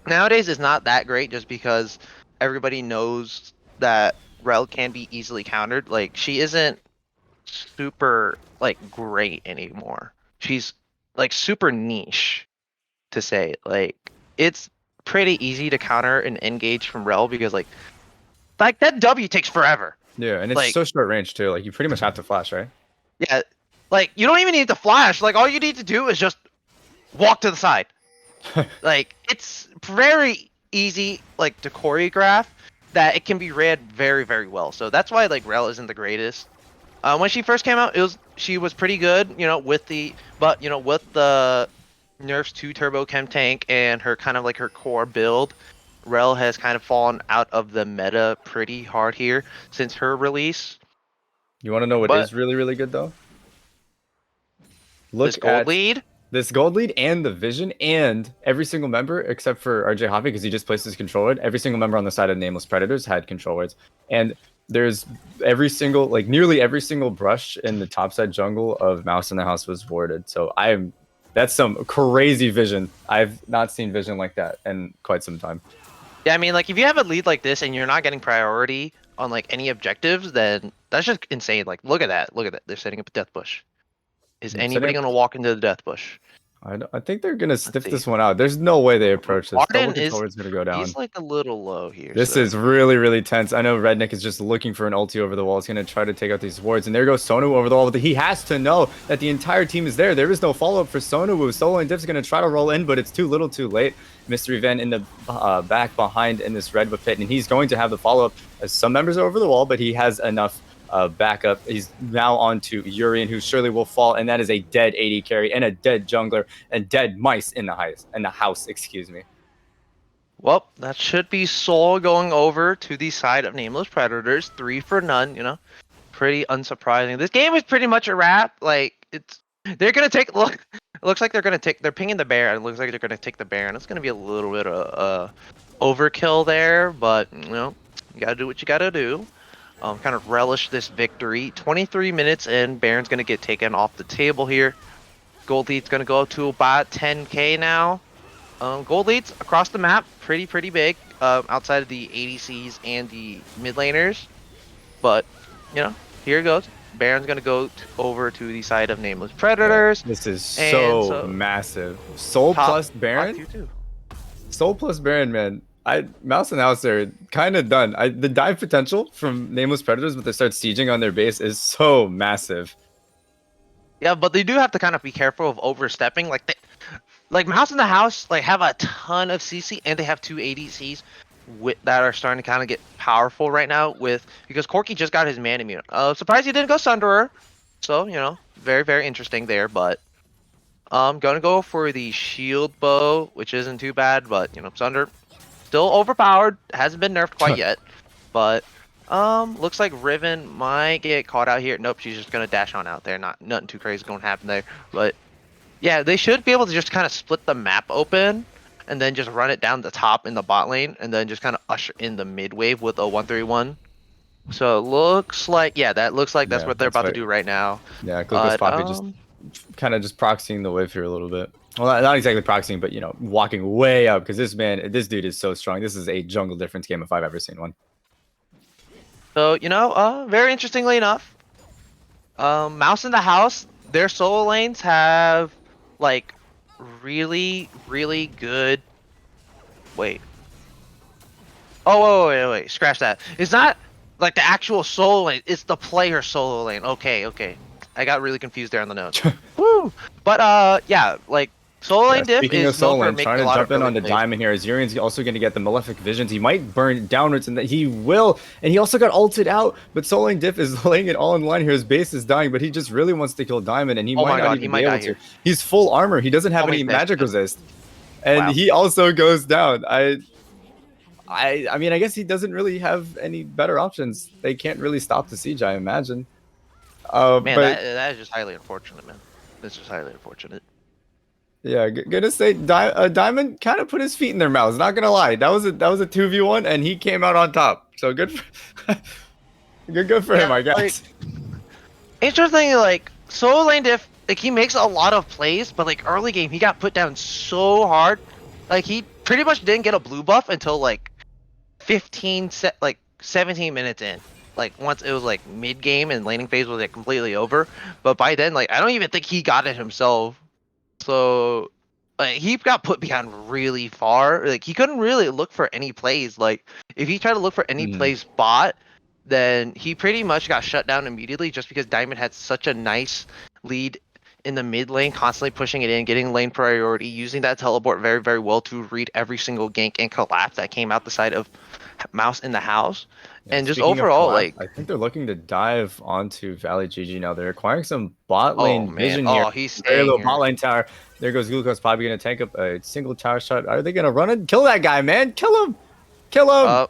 nowadays it's not that great just because everybody knows that Rel can be easily countered. Like she isn't super like great anymore. She's like super niche to say. Like it's pretty easy to counter and engage from Rel because like that W takes forever. Yeah, and it's like, so short range too. Like you pretty much have to flash, right? Yeah, like you don't even need to flash. Like all you need to do is just walk to the side. Like it's very easy like to choreograph that it can be read very, very well. So that's why like Rel isn't the greatest. When she first came out, she was pretty good, you know, with the nerfs to Turbo Chem Tank and her kind of like her core build, Rel has kind of fallen out of the meta pretty hard here since her release. You want to know what is really, really good though? Look this gold lead. This gold lead and the vision and every single member except for RJ Hoppy because he just placed his control word. Every single member on the side of Nameless Predators had control words, and there's nearly every single brush in the topside jungle of Mouse in the House was warded. So that's some crazy vision. I've not seen vision like that in quite some time. Yeah, I mean, like if you have a lead like this and you're not getting priority on like any objectives, then that's just insane. Like look at that. They're setting up a death bush. Is anybody going to walk into the death bush? I think they're going to stiff this one out. There's no way they approach this. Arden is going to go down. He's like a little low here. This is really, really tense. I know Rednick is just looking for an ulti over the wall. He's going to try to take out these wards. And there goes Sonowu over the wall. But he has to know that the entire team is there. There is no follow-up for Sonowu. Solo and Diff's going to try to roll in, but it's too little too late. Mystery Van in the back behind in this Redwood pit. And he's going to have the follow-up as some members are over the wall, but he has enough backup. He's now on to Urian, who surely will fall, and that is a dead AD carry and a dead jungler and dead mice in the house. Excuse me. Well, that should be Soul going over to the side of Nameless Predators. 3 for none, you know, pretty unsurprising. This game is pretty much a wrap. Like they're gonna take it looks like they're pinging the bear, and it looks like they're gonna take the bear, and it's gonna be a little bit of overkill there, but you know, you gotta do what you gotta do. kind of relish this victory. 23 minutes in, Baron's going to get taken off the table here. Gold lead's going to go up to about 10k now. Gold leads across the map, pretty big, outside of the ADCs and the mid laners. But, you know, here it goes. Baron's going to go over to the side of Nameless Yeah, Predators. this is so massive. Soul plus Baron? Soul plus Baron, man. Mouse and House are kind of done. The dive potential from Nameless Predators, but they start sieging on their base, is so massive. Yeah, but they do have to kind of be careful of overstepping. Like Mouse in the House, like have a ton of CC, and they have 2 ADCs that are starting to kind of get powerful right now. Because Corki just got his man immune. Surprised he didn't go Sunderer. So very interesting there. But gonna go for the shield bow, which isn't too bad. But Sunder still overpowered, hasn't been nerfed quite yet. But looks like Riven might get caught out here. Nope, she's just gonna dash on out there. Nothing too crazy gonna happen there. But yeah, they should be able to just kind of split the map open and then just run it down the top in the bot lane and then just kind of usher in the mid wave with a 1-3-1. So it looks like, that's what they're about to do right now. Yeah, Glucose Poppy just kind of just proxying the wave here a little bit. Well, not exactly proxying, but walking way up because this dude is so strong. This is a jungle difference game if I've ever seen one. So very interestingly enough, Mouse in the House, their solo lanes have like really good. Wait. Oh wait. Scratch that. It's not like the actual solo lane. It's the player solo lane. Okay. I got really confused there on the notes. Woo! But yeah, like solo lane diff speaking is of solo lane, trying trying to jump in on the diamond here. Zurion's also going to get the Malefic Visions. He might burn downwards, and that he will. And he also got ulted out. But solo lane diff is laying it all in line here. His base is dying, but he just really wants to kill diamond, and he might not even be able to. He's full armor. He doesn't have any magic resist, and he also goes down. I mean, I guess he doesn't really have any better options. They can't really stop the siege, I imagine. Man, but that is just highly unfortunate, man. That's just highly unfortunate. Yeah, gonna say Diamond kind of put his feet in their mouths. Not gonna lie, that was a 2v1, and he came out on top. So good, good for him, I guess. Like, interesting, like solo lane diff, like he makes a lot of plays, but like early game he got put down so hard. Like he pretty much didn't get a blue buff until like 17 minutes in. Like once it was like mid game and laning phase was like completely over. But by then, like I don't even think he got it himself. So he got put behind really far. Like he couldn't really look for any plays. Like if he tried to look for any plays bot, then he pretty much got shut down immediately just because Diamond had such a nice lead in the mid lane, constantly pushing it in, getting lane priority, using that teleport very well to read every single gank and collapse that came out the side of Mouse in the House. Yeah, and just overall, like I think they're looking to dive onto Valley GG now. They're acquiring some bot lane vision here. He's staying little bot lane tower. There goes Glucose Poppy gonna tank up a single tower shot. Are they gonna run it? Kill that guy, man! Kill him! Kill him!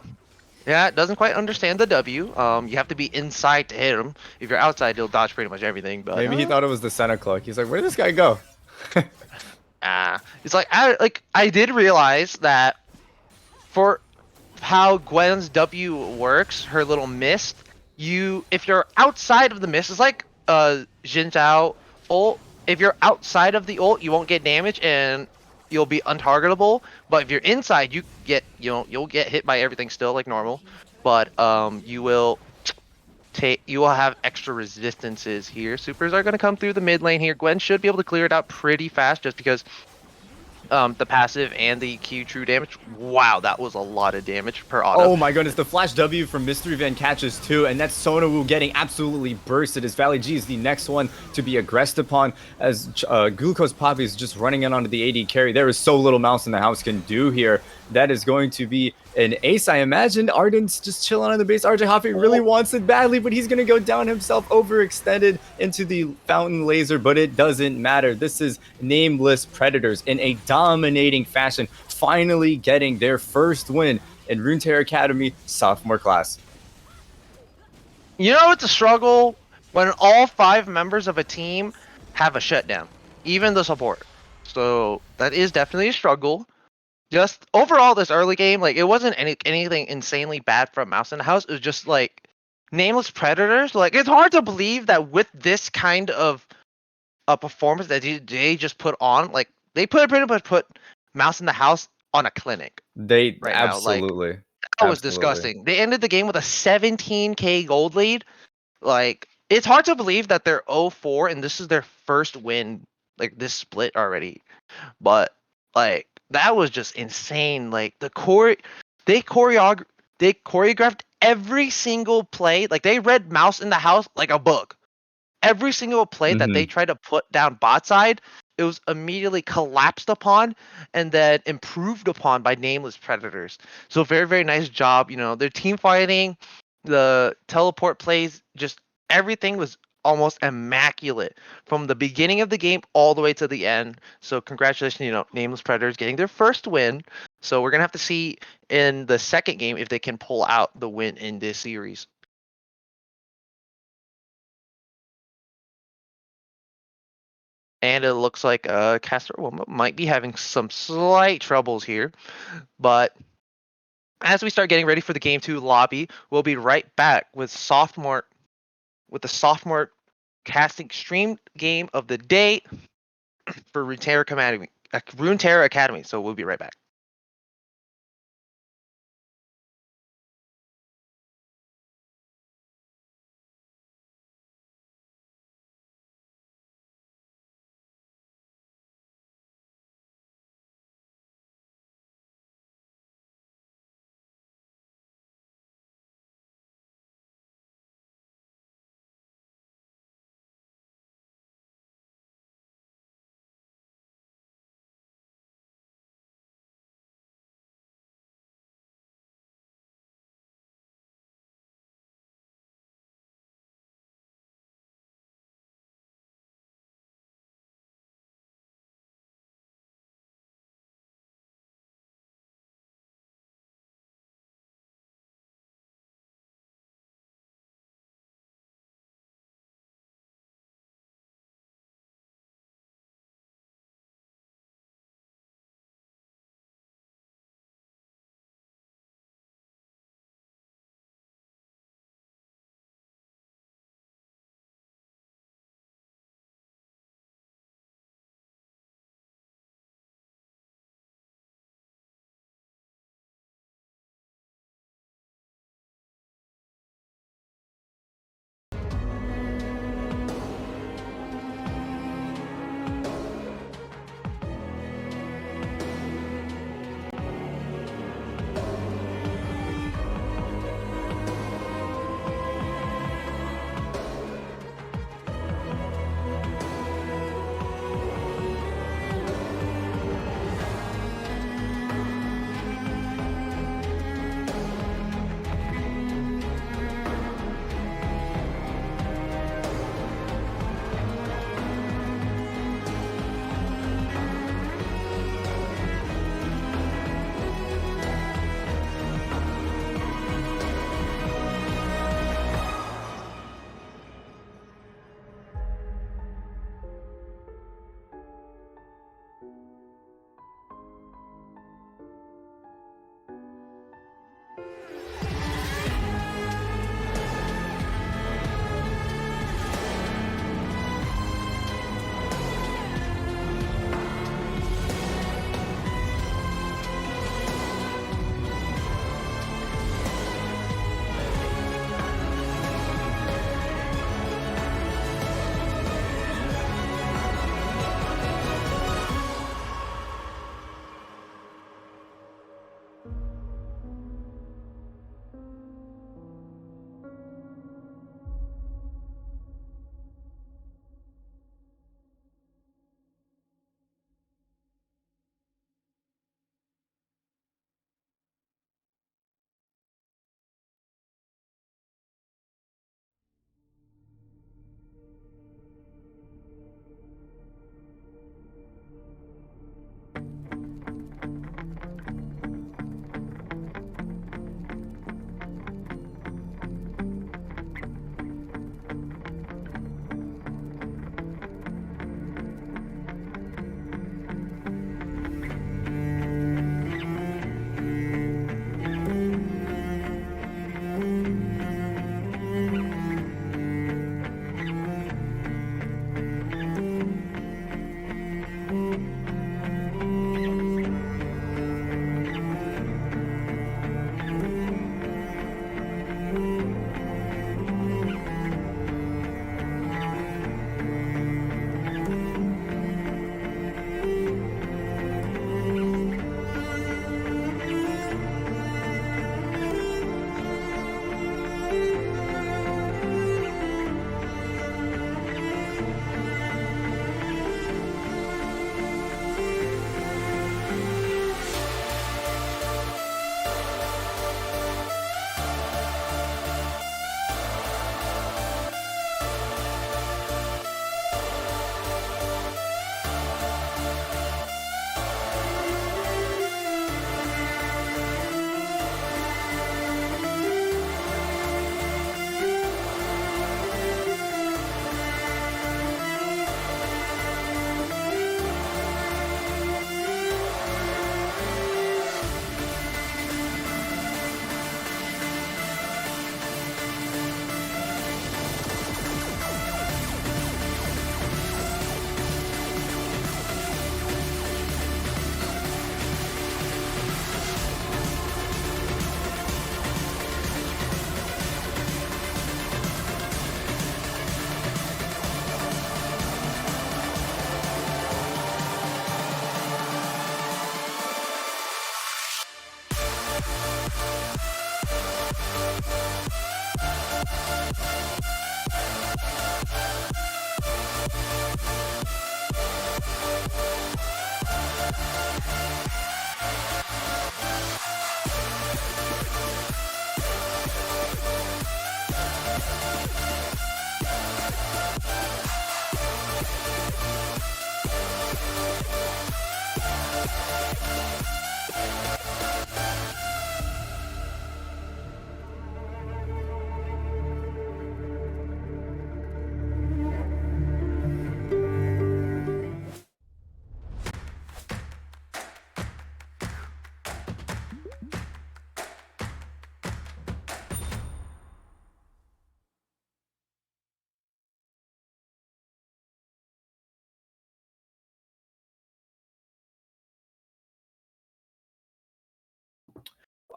Yeah, it doesn't quite understand the W. You have to be inside to hit him. If you're outside, he'll dodge pretty much everything. But maybe he thought it was the center cloak. He's like, where did this guy go? It's like I did realize that for how Gwen's W works, her little mist, if you're outside of the mist, it's like Jin Zhao ult. If you're outside of the ult, you won't get damage and you'll be untargetable. But if you're inside, you'll get hit by everything still like normal. But you will have extra resistances here. Supers are going to come through the mid lane here. Gwen should be able to clear it out pretty fast just because the passive and the Q true damage. Wow, that was a lot of damage per auto. Oh my goodness, the flash W from Mystery Van catches too, and that's Sonawu getting absolutely bursted as Valley G is the next one to be aggressed upon as Glucose Poppy is just running in onto the AD carry. There is so little Mouse in the House can do here. That is going to be an ace, I imagine. Arden's just chilling on the base. RJ Hoppy really wants it badly, but he's going to go down himself, overextended into the fountain laser, but it doesn't matter. This is Nameless Predators in a dominating fashion, finally getting their first win in Runeterra Academy sophomore class. You know, it's a struggle when all 5 members of a team have a shutdown, even the support. So that is definitely a struggle. Just overall, this early game, like it wasn't anything insanely bad from Mouse in the House. It was just like Nameless Predators, like it's hard to believe that with this kind of a performance that they just put on, like they pretty much put Mouse in the House on a clinic They right now. Like absolutely, that was absolutely. disgusting. They ended the game with a 17k gold lead. Like it's hard to believe that they're 0-4 and this is their first win, like this split already. But like that was just insane. Like they choreog they choreographed every single play. Like they read Mouse in the House like a book. Every single play that they Hmm. tried to put down bot side, it was immediately collapsed upon and then improved upon by Nameless Predators. So very, very nice job. You know, their team fighting, the teleport plays, just everything was almost immaculate from the beginning of the game all the way to the end. So congratulations, you know, Nameless Predators getting their first win. So we're gonna have to see in the second game if they can pull out the win in this series. And it looks like Caster might be having some slight troubles here. But as we start getting ready for the game two lobby, we'll be right back with the sophomore casting stream game of the day for Runeterra Academy. So we'll be right back.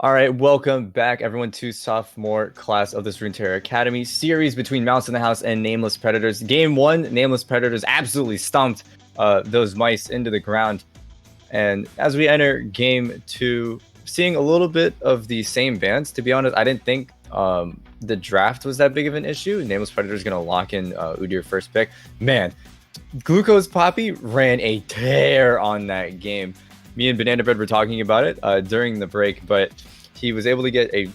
All right, welcome back, everyone, to sophomore class of this Runeterra Academy series between Mouse in the House and Nameless Predators. Game 1, Nameless Predators absolutely stomped those mice into the ground. And as we enter Game 2, seeing a little bit of the same bans. To be honest, I didn't think the draft was that big of an issue. Nameless Predators going to lock in Udyr first pick. Man, Glucose Poppy ran a tear on that game. Me and Banana Bread were talking about it during the break, but he was able to get he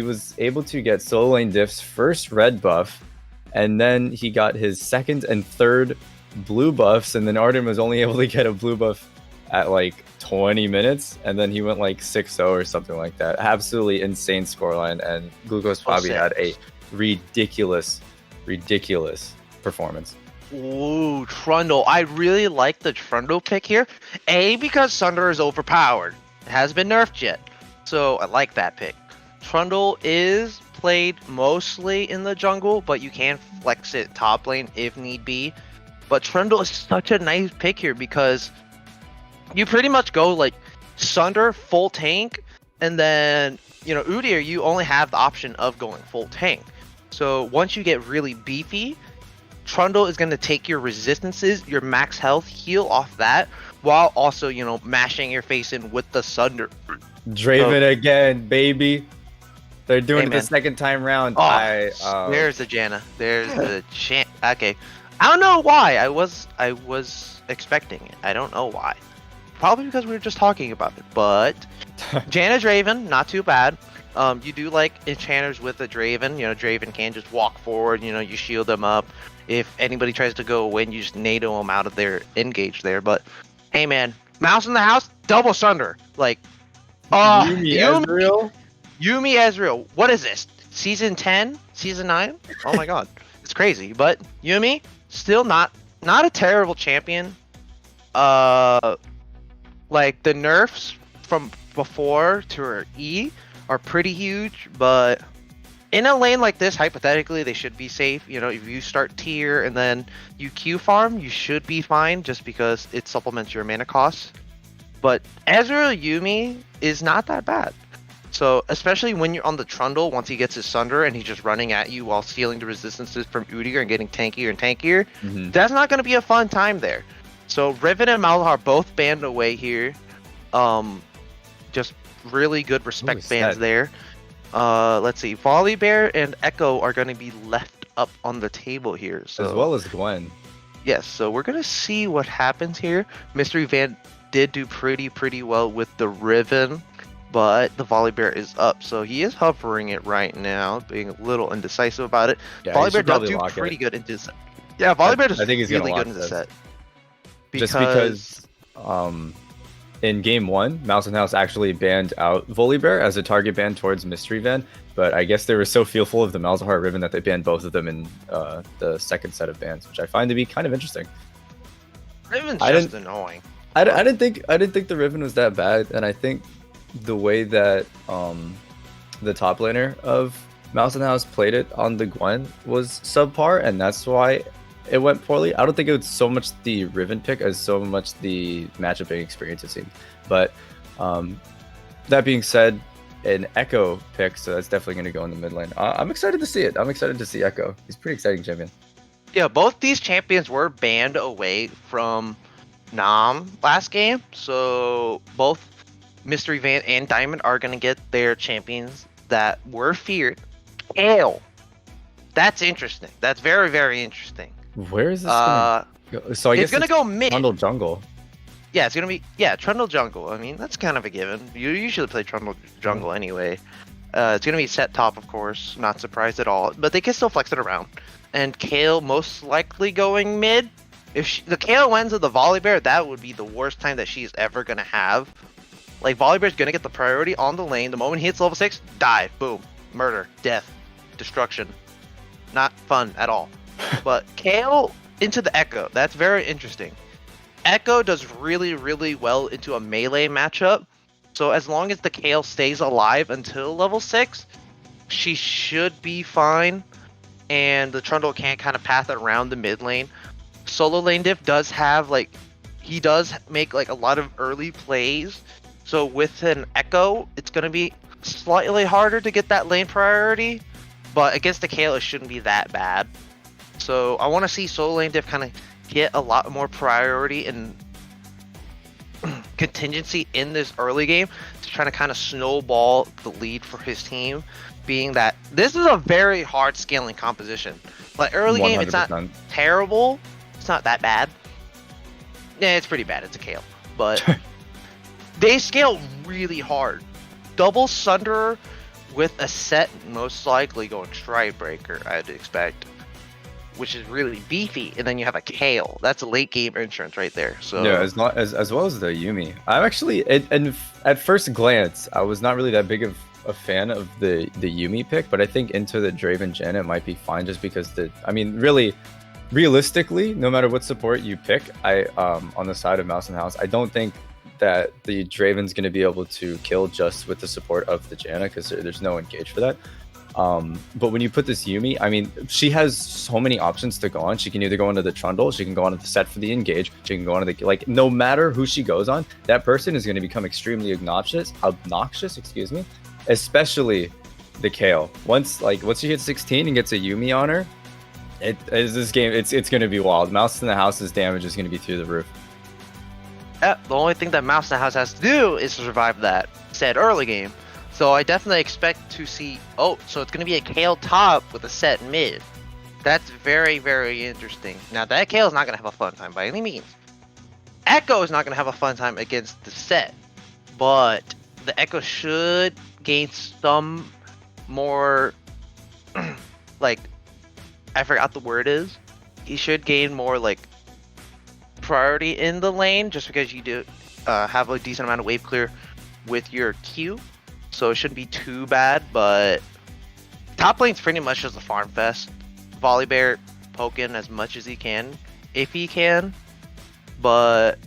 was able to get Solo Lane Diff's first red buff, and then he got his second and third blue buffs, and then Arden was only able to get a blue buff at like 20 minutes, and then he went like 6-0 or something like that. Absolutely insane scoreline, and Glucose Poppy had a ridiculous performance. Ooh, Trundle. I really like the Trundle pick here. Because Sunder is overpowered. It hasn't been nerfed yet. So I like that pick. Trundle is played mostly in the jungle, but you can flex it top lane if need be. But Trundle is such a nice pick here because you pretty much go like Sunder full tank, and then Udyr, you only have the option of going full tank. So once you get really beefy, Trundle is going to take your resistances, your max health, heal off that, while also, mashing your face in with the Sunder. Draven again, baby. They're doing it the second time round. Oh, there's the Janna. There's the chant. Okay. I don't know why. I was expecting it. I don't know why. Probably because we were just talking about it. But Janna Draven, not too bad. You do like enchanters with a Draven. Draven can just walk forward. You shield them up. If anybody tries to go away, you just NATO them out of their engage there. But hey, man, Mouse in the House, double Sunder. Like, Yuumi Ezreal. What is this? Season 10? Season 9? Oh my god, it's crazy. But Yuumi still not a terrible champion. Like the nerfs from before to her E are pretty huge, but in a lane like this, hypothetically, they should be safe. If you start tier and then you Q farm, you should be fine just because it supplements your mana costs. But Ezreal Yuumi is not that bad. So, especially when you're on the Trundle, once he gets his Sunder and he's just running at you while stealing the resistances from Udyr and getting tankier and tankier, that's not going to be a fun time there. So, Riven and Malzahar both banned away here. Just really good respect bans there. Let's see. Volibear and Echo are going to be left up on the table here. So, as well as Gwen. Yes, so we're going to see what happens here. Mystery Van did do pretty well with the Riven, but the Volibear is up. So he is hovering it right now, being a little indecisive about it. Yeah, Volibear does do pretty good into set. Yeah, Volibear does really good into set. Just because in game 1, Mouse and House actually banned out Volibear as a target ban towards Mystery Van, but I guess they were so fearful of the Malzahar Riven that they banned both of them in the second set of bans, which I find to be kind of interesting. Riven's just annoying. I didn't think the Riven was that bad, and I think the way that the top laner of Mouse and House played it on the Gwen was subpar, and that's why it went poorly. I don't think it was so much the Riven pick as so much the matchup experience, it seemed. But that being said, an Echo pick, so that's definitely going to go in the mid lane. I'm excited to see it. I'm excited to see Echo. He's a pretty exciting champion. Yeah, both these champions were banned away from Nam last game, so both Mystery Van and Diamond are going to get their champions that were feared. Kale. That's interesting. That's very interesting. Where is this going to go? So I guess it's going to go mid. Trundle jungle. Yeah, it's going to be, Trundle jungle. I mean, that's kind of a given. You usually play Trundle jungle anyway. It's going to be set top, of course. Not surprised at all. But they can still flex it around. And Kale most likely going mid. If the Kale wins with the Volibear, that would be the worst time that she's ever going to have. Like, Volibear's going to get the priority on the lane. The moment he hits level 6, die. Boom. Murder. Death. Destruction. Not fun at all. But Kale into the Echo. That's very interesting. Echo does really well into a melee matchup. So as long as the Kale stays alive until level 6, she should be fine. And the Trundle can't kind of path around the mid lane. Solo Lane Diff does have, like, he does make, like, a lot of early plays So with an Echo, it's going to be slightly harder to get that lane priority, but against the Kayle, it shouldn't be that bad. So I want to see solo lane diff kind of get a lot more priority and contingency in this early game to try to kind of snowball the lead for his team, being that this is a very hard scaling composition. Like early game, it's not 100%. terrible. It's not that bad. Yeah, it's pretty bad. It's a Kayle, but they scale really hard. Double Sunderer with a set, most likely going Stridebreaker, I'd expect, which is really beefy, and then you have a Kayle. That's a late game insurance right there. So yeah, as well as the Yuumi. I'm actually, and at first glance, I was not really that big of a fan of the Yuumi pick, but I think into the Draven Jen it might be fine just because really, realistically, no matter what support you pick, I on the side of Mouse and House, I don't think that the Draven's going to be able to kill just with the support of the Janna because there's no engage for that. But when you put this Yuumi, I mean, she has so many options to go on. She can either go into the Trundle, she can go onto the set for the engage, she can go onto the, like, no matter who she goes on, that person is going to become extremely obnoxious, excuse me, especially the Kayle. Once she hits 16 and gets a Yuumi on her, this game, it's going to be wild. Mouse in the House's damage is going to be through the roof. yeah, the only thing that Mouse in the House has to do is survive that said early game. So I definitely expect to see, so it's going to be a Kayle top with a set mid. That's very, very interesting. Now, that Kayle is not going to have a fun time by any means. Echo is not going to have a fun time against the set, but the Echo should gain some more, like, I forgot the word is. He should gain more, like, priority in the lane just because you do have a decent amount of wave clear with your Q. So it shouldn't be too bad, but top lane's pretty much just a farm fest. Volibear poking as much as he can, if he can. But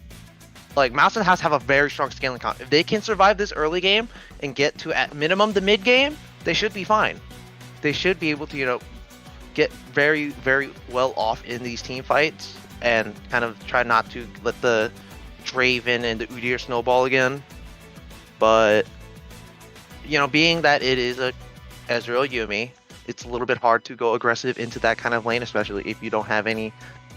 like Mouse and House have a very strong scaling comp. If they can survive this early game and get to at minimum the mid game, they should be fine. They should be able to, get very, very well off in these team fights and kind of try not to let the Draven and the Udyr snowball again. But being that it is a Ezreal Yuumi, it's a little bit hard to go aggressive into that kind of lane, especially if you don't have any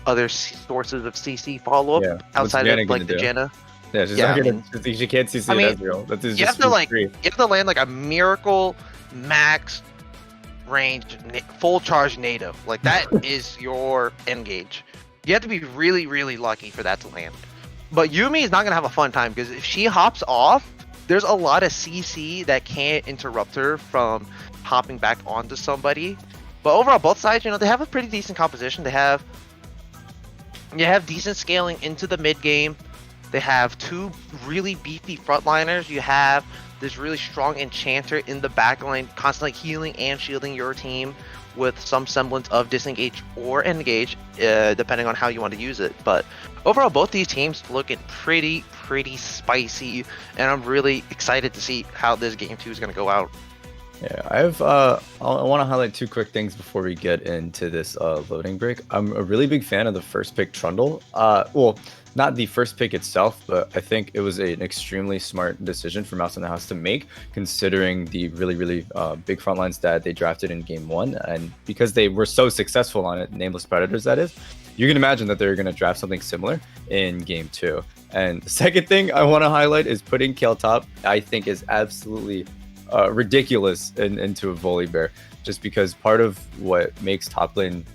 other sources of CC follow-up outside of like the Janna. Yeah, she's not gonna. She can't CC Ezreal. That is just you have to land like a Miracle max range full charge native. Like that is your engage. You have to be really, really lucky for that to land. But Yuumi is not gonna have a fun time because if she hops off, there's a lot of CC that can't interrupt her from hopping back onto somebody. But overall, both sides, they have a pretty decent composition. You have decent scaling into the mid game. They have two really beefy frontliners. You have this really strong enchanter in the back line, constantly healing and shielding your team with some semblance of disengage or engage, depending on how you want to use it. But overall, both these teams looking pretty spicy, and I'm really excited to see how this game 2 is going to go out. Yeah, I want to highlight two quick things before we get into this loading break. I'm a really big fan of the first pick Trundle. Well, not the first pick itself, but I think it was an extremely smart decision for Mouse in the House to make, considering the really big front lines that they drafted in game 1, and because they were so successful on it, Nameless Predators that is, you can imagine that they're going to draft something similar in game 2. And the second thing I want to highlight is putting Kayle top. I think is absolutely ridiculous into a Volibear, just because part of what makes top lane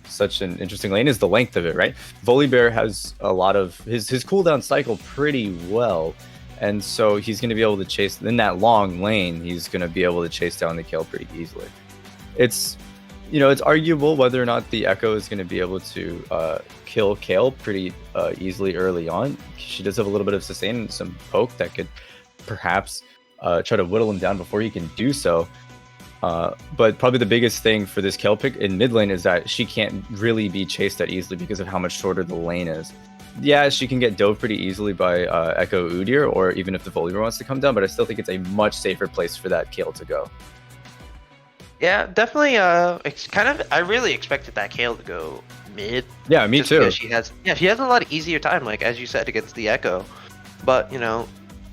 such an interesting lane is the length of it, right? Volibear has a lot of his cooldown cycle pretty well, and so he's going to be able to chase in that long lane. He's going to be able to chase down the Kayle pretty easily. It's it's arguable whether or not the Echo is going to be able to kill Kayle pretty easily early on. She does have a little bit of sustain and some poke that could perhaps try to whittle him down before he can do so. But probably the biggest thing for this Kayle pick in mid lane is that she can't really be chased that easily because of how much shorter the lane is. Yeah, she can get dove pretty easily by Echo Udyr, or even if the Volibear wants to come down, but I still think it's a much safer place for that Kayle to go. Yeah, definitely. It's I really expected that Kayle to go mid. Yeah, me too. She has a lot of easier time, like as you said, against the Echo. But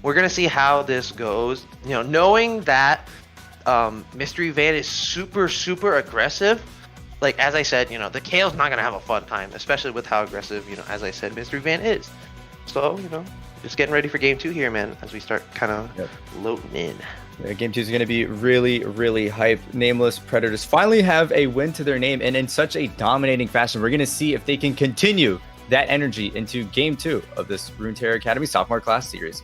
We're gonna see how this goes. You know, knowing that Mystery Van is super aggressive. Like as I said, you know, the Kale's not gonna have a fun time, especially with how aggressive, you know, as I said, Mystery Van is. So, you know, just getting ready for game 2 here, man, as we start kind of loading in. Yeah, game 2 is going to be really hype. Nameless Predators finally have a win to their name, and in such a dominating fashion. We're going to see if they can continue that energy into game 2 of this Runeterra Academy Sophomore Class Series.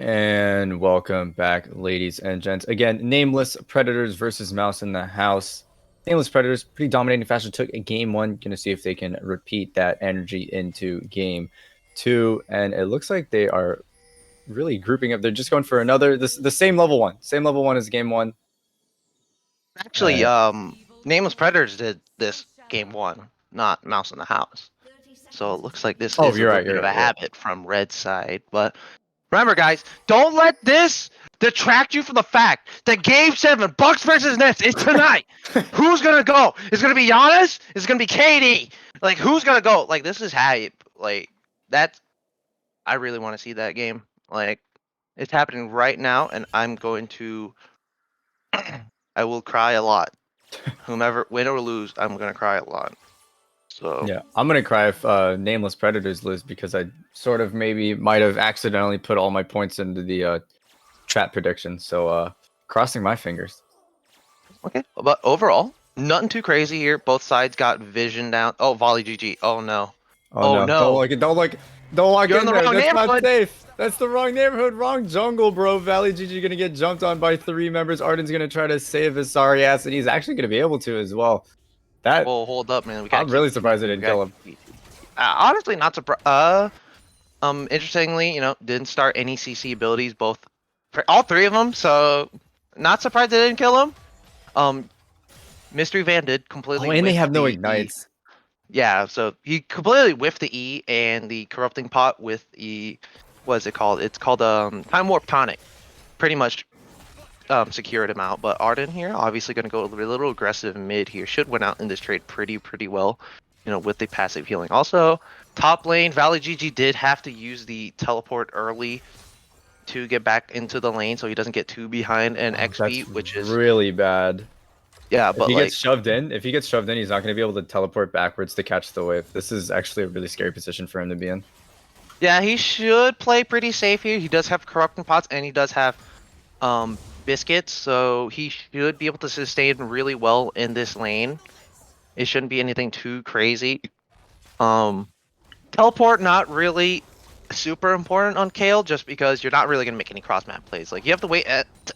And welcome back, ladies and gents. Again, Nameless Predators versus Mouse in the House. Nameless Predators, pretty dominating fashion, took a game 1. Going to see if they can repeat that energy into game 2. And it looks like they are really grouping up. They're just going for another, the same level 1. Same level 1 as game 1. Actually, Nameless Predators did this game 1, not Mouse in the House. So it looks like this is a little bit of a habit from Red side. But remember, guys, don't let this detract you from the fact that Game 7, Bucks versus Nets, is tonight. Who's going to go? Is it going to be Giannis? Is it going to be KD? Like, who's going to go? Like, this is hype. Like, that's... I really want to see that game. Like, it's happening right now, and I'm going to... I will cry a lot. Whomever, win or lose, I'm going to cry a lot. So yeah, I'm gonna cry if Nameless Predators lose, because I sort of maybe might have accidentally put all my points into the chat prediction. So crossing my fingers. Okay, but overall, Nothing too crazy here. Both sides got vision down. Oh, volley GG. Oh no. Oh Oh no, don't no. like it, don't walk You're in in the there. wrong That's not neighborhood. safe. That's the wrong neighborhood, wrong jungle, bro. Valley GG gonna get jumped on by 3 members. Arden's gonna try to save his sorry ass, and he's actually gonna be able to as well. That Whoa, hold up, man. We gotta I'm keep really the surprised they PG. We didn't gotta kill keep him. the PG. Honestly, not surprised. Interestingly, didn't start any CC abilities, both, for all three of them. So, not surprised they didn't kill him. Um, Mystery Van did Oh, completely and they whiff have no the E. ignites. Yeah, so he completely whiffed the E and the corrupting pot with the, what is it called? It's called Time Warp Tonic. Pretty much secured him out. But Arden here, obviously going to go a little aggressive mid here. Should win out in this trade pretty well, with the passive healing. Also, top lane, Valley GG did have to use the teleport early to get back into the lane so he doesn't get too behind in Oh, that's XP, which is, really bad. yeah, If but he gets like, shoved in, he's not going to be able to teleport backwards to catch the wave. This is actually a really scary position for him to be in. yeah, he should play pretty safe here. He does have corrupting pots and he does have biscuits, so he should be able to sustain really well in this lane. It shouldn't be anything too crazy. Um, Teleport, not really super important on Kale, just because you're not really gonna make any cross map plays. Like you have to wait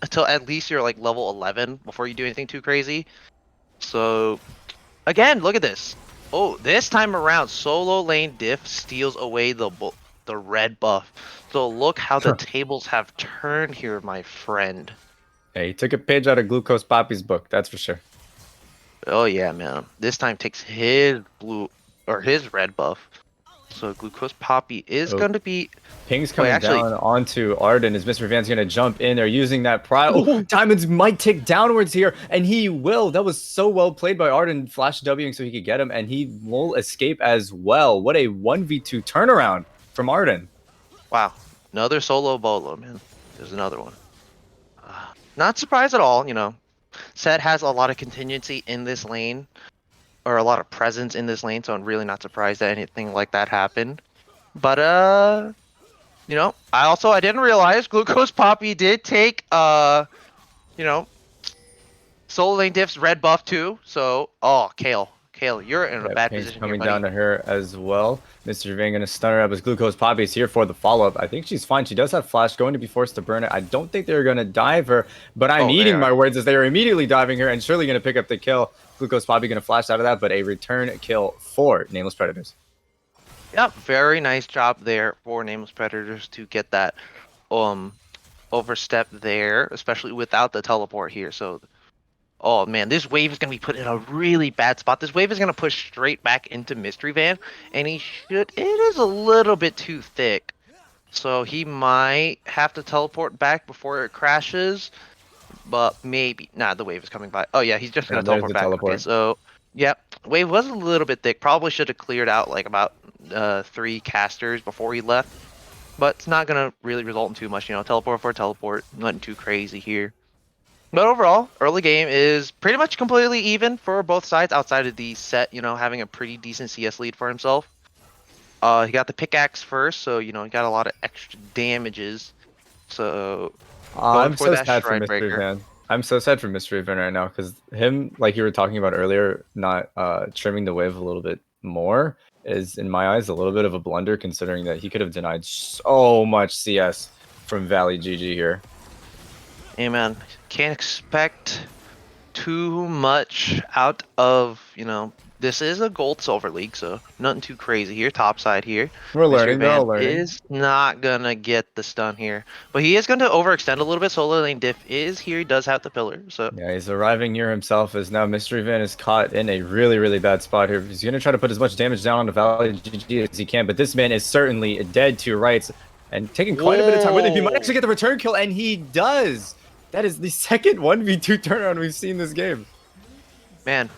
until at least you're like level 11 before you do anything too crazy. So again, look at this. Oh, this time around, solo lane diff steals away the red buff. So look how the tables have turned here, my friend. Hey, he took a page out of Glucose Poppy's book, that's for sure. Oh yeah, man. This time takes his blue or his red buff. So Glucose Poppy is Oh, going to be. Ping's Wait, coming actually, down onto Arden as Mr. Van's going to jump in there using that pry. Oh, Diamonds might tick downwards here, and he will. That was so well played by Arden, flash Wing so he could get him, and he will escape as well. What a 1v2 turnaround from Arden. wow, another solo bolo, man. There's another one. Not surprised at all. Set has a lot of contingency in this lane, or a lot of presence in this lane, so I'm really not surprised that anything like that happened. But I didn't realize Glucose Poppy did take you know, Soul Lane Diff's red buff too. So, oh, Kale, you're in a Yeah, bad Ping's position here, coming down buddy. to her as well. Mr. Van going to stun her up as Glucose Poppy is here for the follow-up. I think she's fine. She does have flash, going to be forced to burn it. I don't think they're going to dive her, but I'm Oh, they eating are. my words as they are immediately diving her and surely going to pick up the kill. Glucose Poppy going to flash out of that, but a return kill for Nameless Predators. Yep, very nice job there for Nameless Predators to get that overstep there, especially without the teleport here. So, oh man, this wave is gonna be put in a really bad spot. This wave is gonna push straight back into Mystery Van, and it is a little bit too thick. So he might have to teleport back before it crashes, but maybe. Nah, the wave is coming by. Oh yeah, he's just gonna And there's teleport the back. Okay, teleport. so yep, wave was a little bit thick. Probably should have cleared out like about 3 casters before he left, but it's not gonna really result in too much. Teleport for a teleport, nothing too crazy here. But overall, early game is pretty much completely even for both sides outside of the set, having a pretty decent CS lead for himself. He got the pickaxe first, so, he got a lot of extra damages. So, going I'm for so that sad for Stride Mystery Breaker. Van. I'm so sad for Mystery Van right now because him, like you were talking about earlier, not trimming the wave a little bit more is, in my eyes, a little bit of a blunder considering that he could have denied so much CS from Valley GG here. Hey man, can't expect too much out of, this is a gold silver league, so nothing too crazy here. Top side here. We're Mystery learning. They're Van all learning. is not gonna get the stun here. But he is gonna overextend a little bit. Solar Lane Diff is here. He does have the pillar. So Yeah, he's arriving near himself as now Mystery Van is caught in a really bad spot here. He's going to try to put as much damage down on the Valley GG as he can, but this man is certainly dead to rights and taking quite a bit of time with it. He might actually get the return kill, and he does. That is the second 1v2 turnaround we've seen this game. man,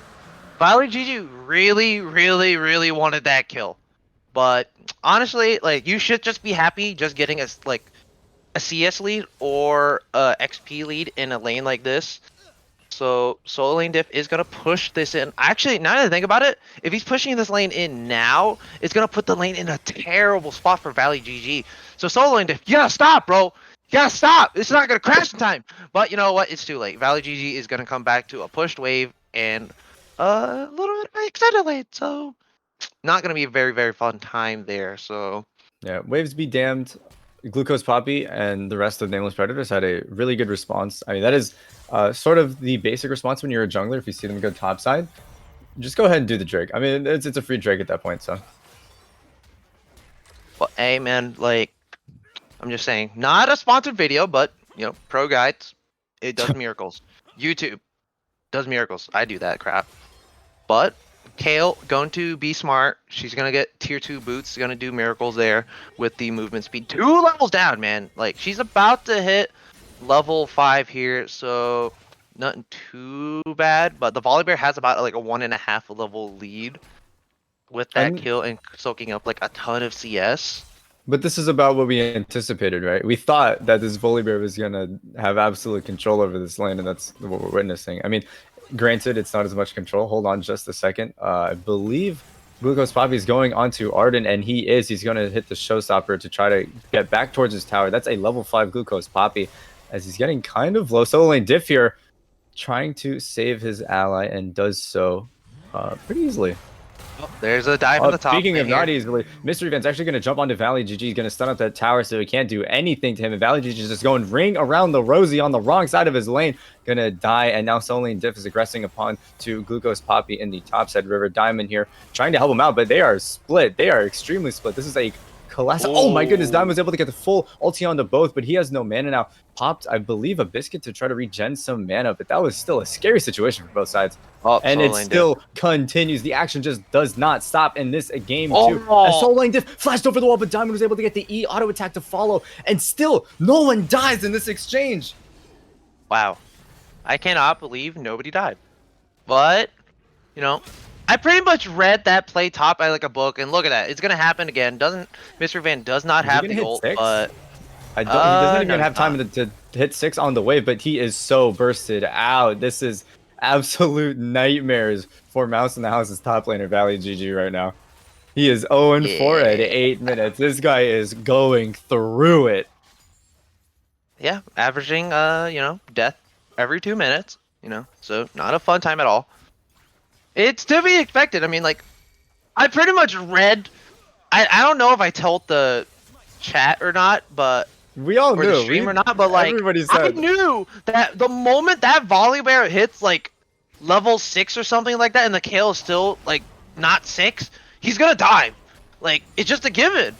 Valley GG really wanted that kill. But honestly, like you should just be happy just getting a CS lead or a XP lead in a lane like this. So Soul Lane Diff is gonna push this in. Actually, now that I think about it, if he's pushing this lane in now, it's gonna put the lane in a terrible spot for Valley GG. So Soul Lane Diff, yeah, stop, bro. Yeah, stop. It's not gonna crash in time. But you know what? It's too late. Valley GG is gonna come back to a pushed wave, and a little bit extended lane, so not gonna be a very, very fun time there. So Yeah, waves be damned. Glucose Poppy and the rest of Nameless Predators had a really good response. I mean, that is sort of the basic response when you're a jungler. If you see them go top side, just go ahead and do the Drake. I mean, it's a free Drake at that point, so. well, hey man, like I'm just saying, not a sponsored video, but you know, pro guides, it does miracles. YouTube does miracles. I do that crap. But Kale going to be smart. She's gonna get tier 2 boots. Gonna do miracles there with the movement speed. 2 levels down, man. Like she's about to hit level 5 here, so nothing too bad. But the Volibear has about like a 1.5 level lead with that kill and soaking up like a ton of CS. But this is about what we anticipated, right? We thought that this Volibear was going to have absolute control over this lane, and that's what we're witnessing. I mean, granted, it's not as much control. Hold on just a second. I believe Glucose Poppy is going onto Arden, and he's going to hit the Showstopper to try to get back towards his tower. That's a level 5 Glucose Poppy, as he's getting kind of low. Solo lane Diff here, trying to save his ally, and does so pretty easily. Oh, there's a dive on the top. Speaking of not easily, Mystery Van's actually going to jump onto Valley GG. He's going to stun up that tower so he can't do anything to him. And Valley GG is just going ring around the Rosie on the wrong side of his lane. Going to die. And now Soul Lane Diff is aggressing upon to Glucose Poppy in the top side. River Diamond here trying to help him out, but they are split. They are extremely split. This is a colossal. Oh my goodness. Diamond was able to get the full ulti onto both, but he has no mana now. Popped, I believe, a biscuit to try to regen some mana, but that was still a scary situation for both sides. Oh, and it still continues. The action just does not stop in this game too. As Soul Lane Diff flashed over the wall, but Diamond was able to get the E auto attack to follow, and still no one dies in this exchange. Wow, I cannot believe nobody died. But you know, I pretty much read that play top by like a book, and look at that, it's gonna happen again. Mr. Van does not have the ult, but he doesn't even have time to hit 6 on the wave, but he is so bursted out. This is absolute nightmares for Mouse in the House's top laner, Valley GG, right now. He is 0-4 at 8 minutes. This guy is going through it. Yeah, averaging, you know, death every 2 minutes, you know, so not a fun time at all. It's to be expected. I mean, like, I pretty much read, I don't know if I told the chat or not, but we all knew, the stream or not, but like I knew that the moment that Volibear hits like level 6 or something like that, and the Kale is still like not 6, he's gonna die. Like it's just a given,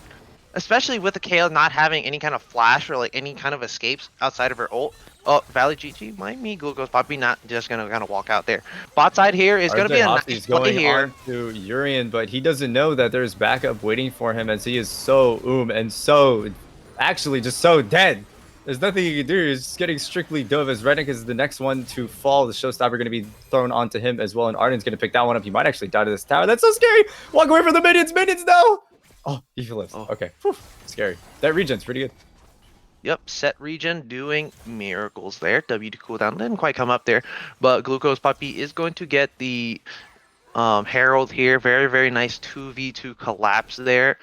especially with the Kale not having any kind of flash or like any kind of escapes outside of her ult. Oh, Valley GG, mind me, Glucose Poppy not just gonna kind of walk out there. Bot side here is gonna be a nice play here. On to Urian, but he doesn't know that there's backup waiting for him, as he is so and so actually just so dead. There's nothing he can do. He's getting strictly dove, as Rednick is the next one to fall. The Showstopper going to be thrown onto him as well, and Arden's going to pick that one up. He might actually die to this tower. That's so scary. Walk away from the minions. Minions now. Oh, he lives. Okay. Whew. Scary. That regen's pretty good. Yep, set regen doing miracles there. W to cooldown didn't quite come up there, but Glucose Poppy is going to get the Herald here. Very, very nice 2v2 collapse there,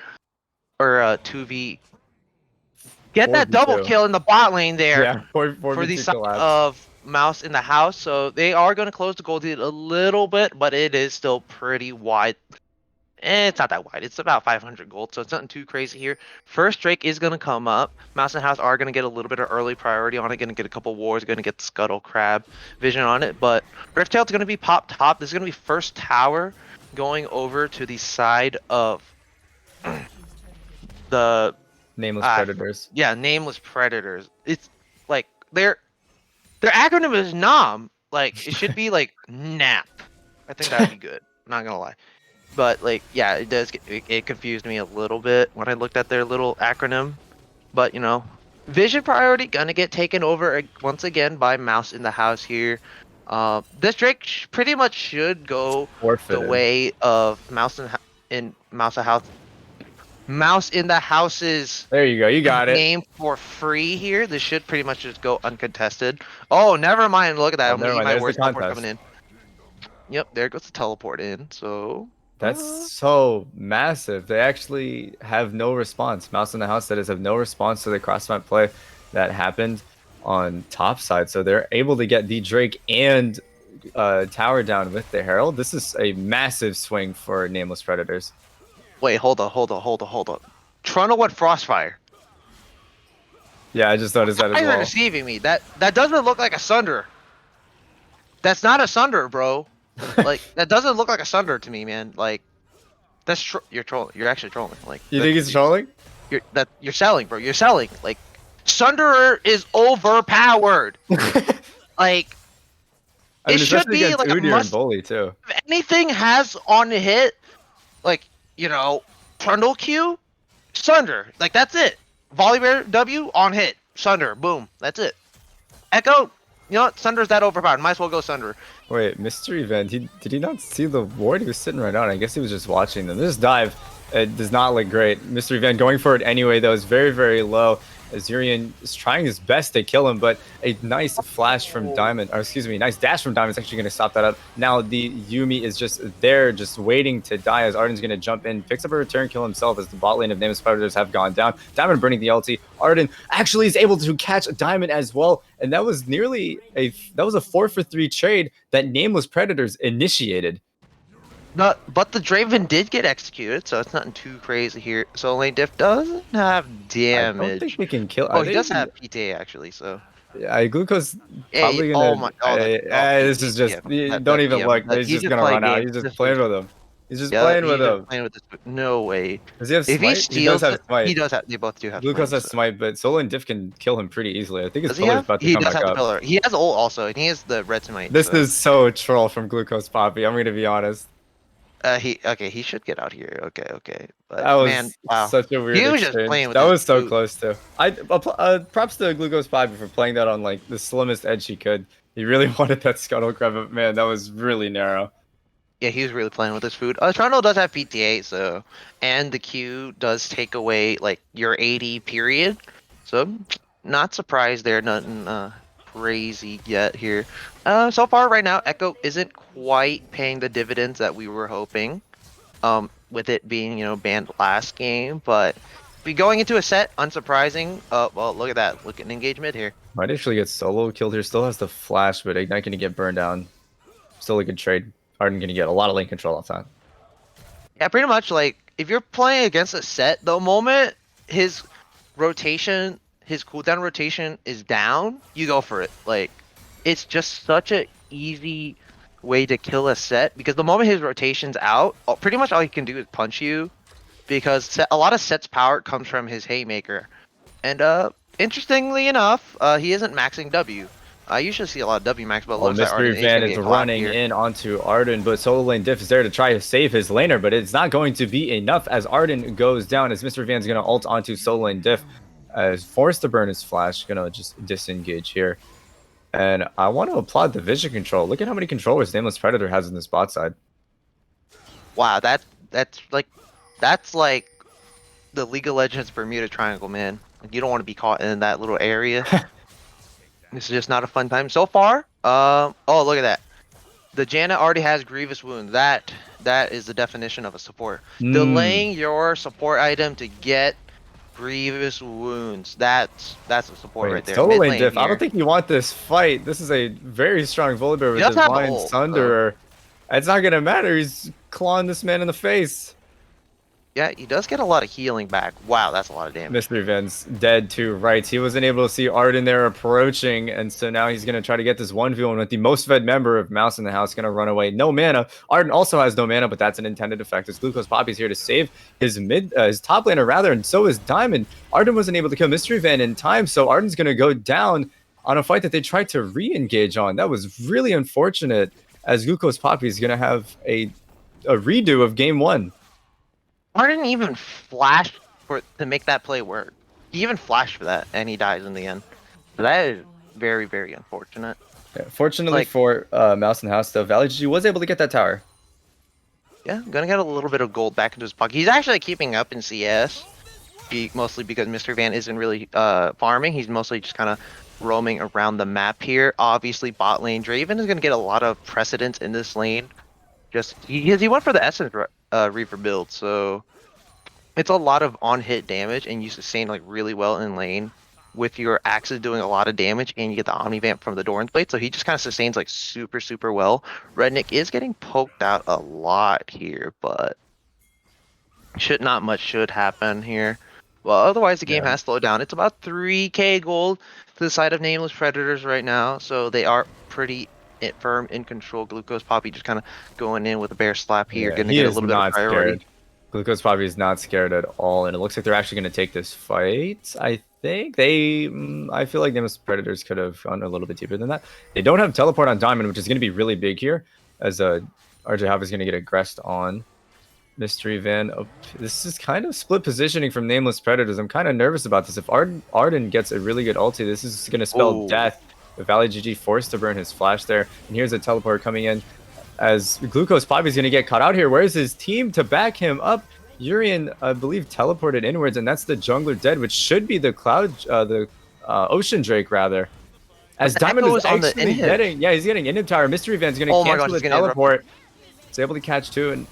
or 2v. Get that double kill in the bot lane there. Yeah, for the side of Mouse in the House. So they are going to close the gold lead a little bit, but it is still pretty wide. It's not that wide. It's about 500 gold, so it's nothing too crazy here. First Drake is going to come up. Mouse and House are going to get a little bit of early priority on it. Going to get a couple wars. Going to get the Scuttle Crab vision on it. But Rifttail's going to be pop top. This is going to be first tower going over to the side of the Nameless Predators. Yeah, Nameless Predators. It's like their acronym is NOM. Like it should be like NAP. I think that'd be good. I'm not gonna lie. But like, yeah, it does. It confused me a little bit when I looked at their little acronym. But you know, vision priority gonna get taken over once again by Mouse in the House here. This Drake pretty much should go the way of Mouse in Mouse House. Mouse in the House's there you go, you got it. Name for free here. This should pretty much just go uncontested. Oh, never mind. Look at that. I'm gonna my worst teleport coming in. Yep, there goes the teleport in. So that's so massive. They actually have no response. Mouse in the House, that is, have no response to the cross-map play that happened on top side. So they're able to get the Drake and tower down with the Herald. This is a massive swing for Nameless Predators. Wait, hold up. Trundle went Frostfire. Yeah, I just noticed that as You're well. deceiving me. That doesn't look like a Sunder. That's not a Sunder, bro. Like that doesn't look like a Sunder to me, man. Like that's you're trolling. You're actually trolling. Like You think he's trolling? You're selling, bro. You're selling. Like Sunderer is overpowered. Like I mean, it should especially be against like a Udyr must. and Bully too. If anything has on hit, like Trundle Q, Sunder. Like that's it. Volibear W on hit. Sunder. Boom. That's it. Echo. You know what? Sunder's that overpowered. Might as well go Sunder. Wait, Mystery Vent. Did he not see the ward? He was sitting right on. I guess he was just watching them. This dive, it does not look great. Mystery Vent going for it anyway, though, is very, very low. Azurian is trying his best to kill him, but a nice flash from Diamond, or excuse me, nice dash from Diamond is actually going to stop that up. Now the Yuumi is just there, just waiting to die as Arden's going to jump in, picks up a return kill himself as the bot lane of Nameless Predators have gone down. Diamond burning the ulti. Arden actually is able to catch Diamond as well, and that was nearly a 4-for-3 trade that Nameless Predators initiated. But the Draven did get executed, so it's nothing too crazy here. So lane diff doesn't have damage. I don't think we can kill. Oh, he does have PTA actually, so. Yeah, Glucose probably gonna. This is just. Don't even look. He's just gonna run out. He's just playing with him. He's just playing with him. No way. Does he have smite? If he steals, he does have smite. He does have. They both do have. Glucose has smite, but Solo and Diff can kill him pretty easily. I think his pillar's about to he come does back have up. The pillar. He has ult also, and he has the red smite. This is so troll from Glucose Poppy. I'm gonna be honest. He should get out here. Okay. But that was man, wow. Such a weird. He was just playing with that was so food. close too. Props to Glucose Poppy for playing that on like the slimmest edge he could. He really wanted that scuttle crab, but man, that was really narrow. Yeah, he was really playing with his food. Trundle does have PTA, so and the Q does take away like your 80 period. So not surprised there. Nothing crazy yet here. So far right now, Echo isn't quite paying the dividends that we were hoping. With it being banned last game, but be going into a set, unsurprising. Well, look at that. Look at an engagement here. Might actually get solo killed here. Still has the flash, but Ignite gonna get burned down. Still a good trade. Arden gonna get a lot of lane control off that. Yeah, pretty much. Like if you're playing against a set, the moment his rotation, his cooldown rotation is down, you go for it. Like it's just such a easy way to kill a set because the moment his rotation's out, pretty much all he can do is punch you because a lot of set's power comes from his haymaker. And interestingly enough, he isn't maxing W. I usually see a lot of W max, but looks like Mystery Van is running in onto Arden, but solo lane diff is there to try to save his laner, but it's not going to be enough as Arden goes down as Mystery Van's going to ult onto solo lane diff as forced to burn his flash, going to just disengage here. And I want to applaud the vision control. Look at how many controllers Nameless Predator has in this bot side. Wow, that's like the League of Legends Bermuda Triangle, man. Like, you don't want to be caught in that little area. This is just not a fun time so far. Oh, look at that. The Janna already has grievous wounds. That is the definition of a support. Delaying your support item to get grievous wounds. That's a support right there. Solo lane diff. I don't think you want this fight. This is a very strong Volibear with Divine Sunderer. It's not gonna matter. He's clawing this man in the face. Yeah, he does get a lot of healing back. Wow, that's a lot of damage. Mystery Van's dead too, right? He wasn't able to see Arden there approaching, and so now he's going to try to get this 1v1 with the most fed member of Mouse in the House, going to run away. No mana. Arden also has no mana, but that's an intended effect as Glucose Poppy's here to save his his top laner rather, and so is Diamond. Arden wasn't able to kill Mystery Van in time, so Arden's going to go down on a fight that they tried to re-engage on. That was really unfortunate as Glucose Poppy is going to have a redo of game 1. Arden even flashed to make that play work. He even flashed for that, and he dies in the end. So that is very, very unfortunate. Yeah, fortunately for Mouse in the House, though, Valley GG was able to get that tower. Yeah, gonna get a little bit of gold back into his pocket. He's actually keeping up in CS, mostly because Mr. Van isn't really farming. He's mostly just kind of roaming around the map here. Obviously, bot lane Draven is gonna get a lot of precedence in this lane. He went for the Essence Reaper build, so it's a lot of on-hit damage, and you sustain like really well in lane. with your axes doing a lot of damage, and you get the Omnivamp from the Doran's Blade, so he just kind of sustains like super well. Rednick is getting poked out a lot here, but not much should happen here. Well, otherwise the game Yeah. has slowed down. It's about 3k gold to the side of Nameless Predators right now, so they are pretty firm in control. Glucose Poppy just kind of going in with a bear slap here, Yeah, gonna he get a is little bit of not priority. scared. Glucose Poppy is not scared at all, and it looks like they're actually going to take this fight. I think I feel like Nameless Predators could have gone a little bit deeper than that. They don't have teleport on Diamond, which is going to be really big here, as RJ Hop is going to get aggressed on Mystery Van. Oh, this is kind of split positioning from Nameless Predators. I'm kind of nervous about this. If Arden gets a really good ulti, this is going to spell death. With Valley GG forced to burn his flash there, and here's a teleport coming in as Glucose Poppy is going to get caught out here. Where's his team to back him up? Urian, I believe, teleported inwards, and that's the jungler dead, which should be the Ocean Drake, rather. As Diamond is actually getting, he's getting inhib tower. Mystery Van's going to cancel the teleport. He's able to catch two, and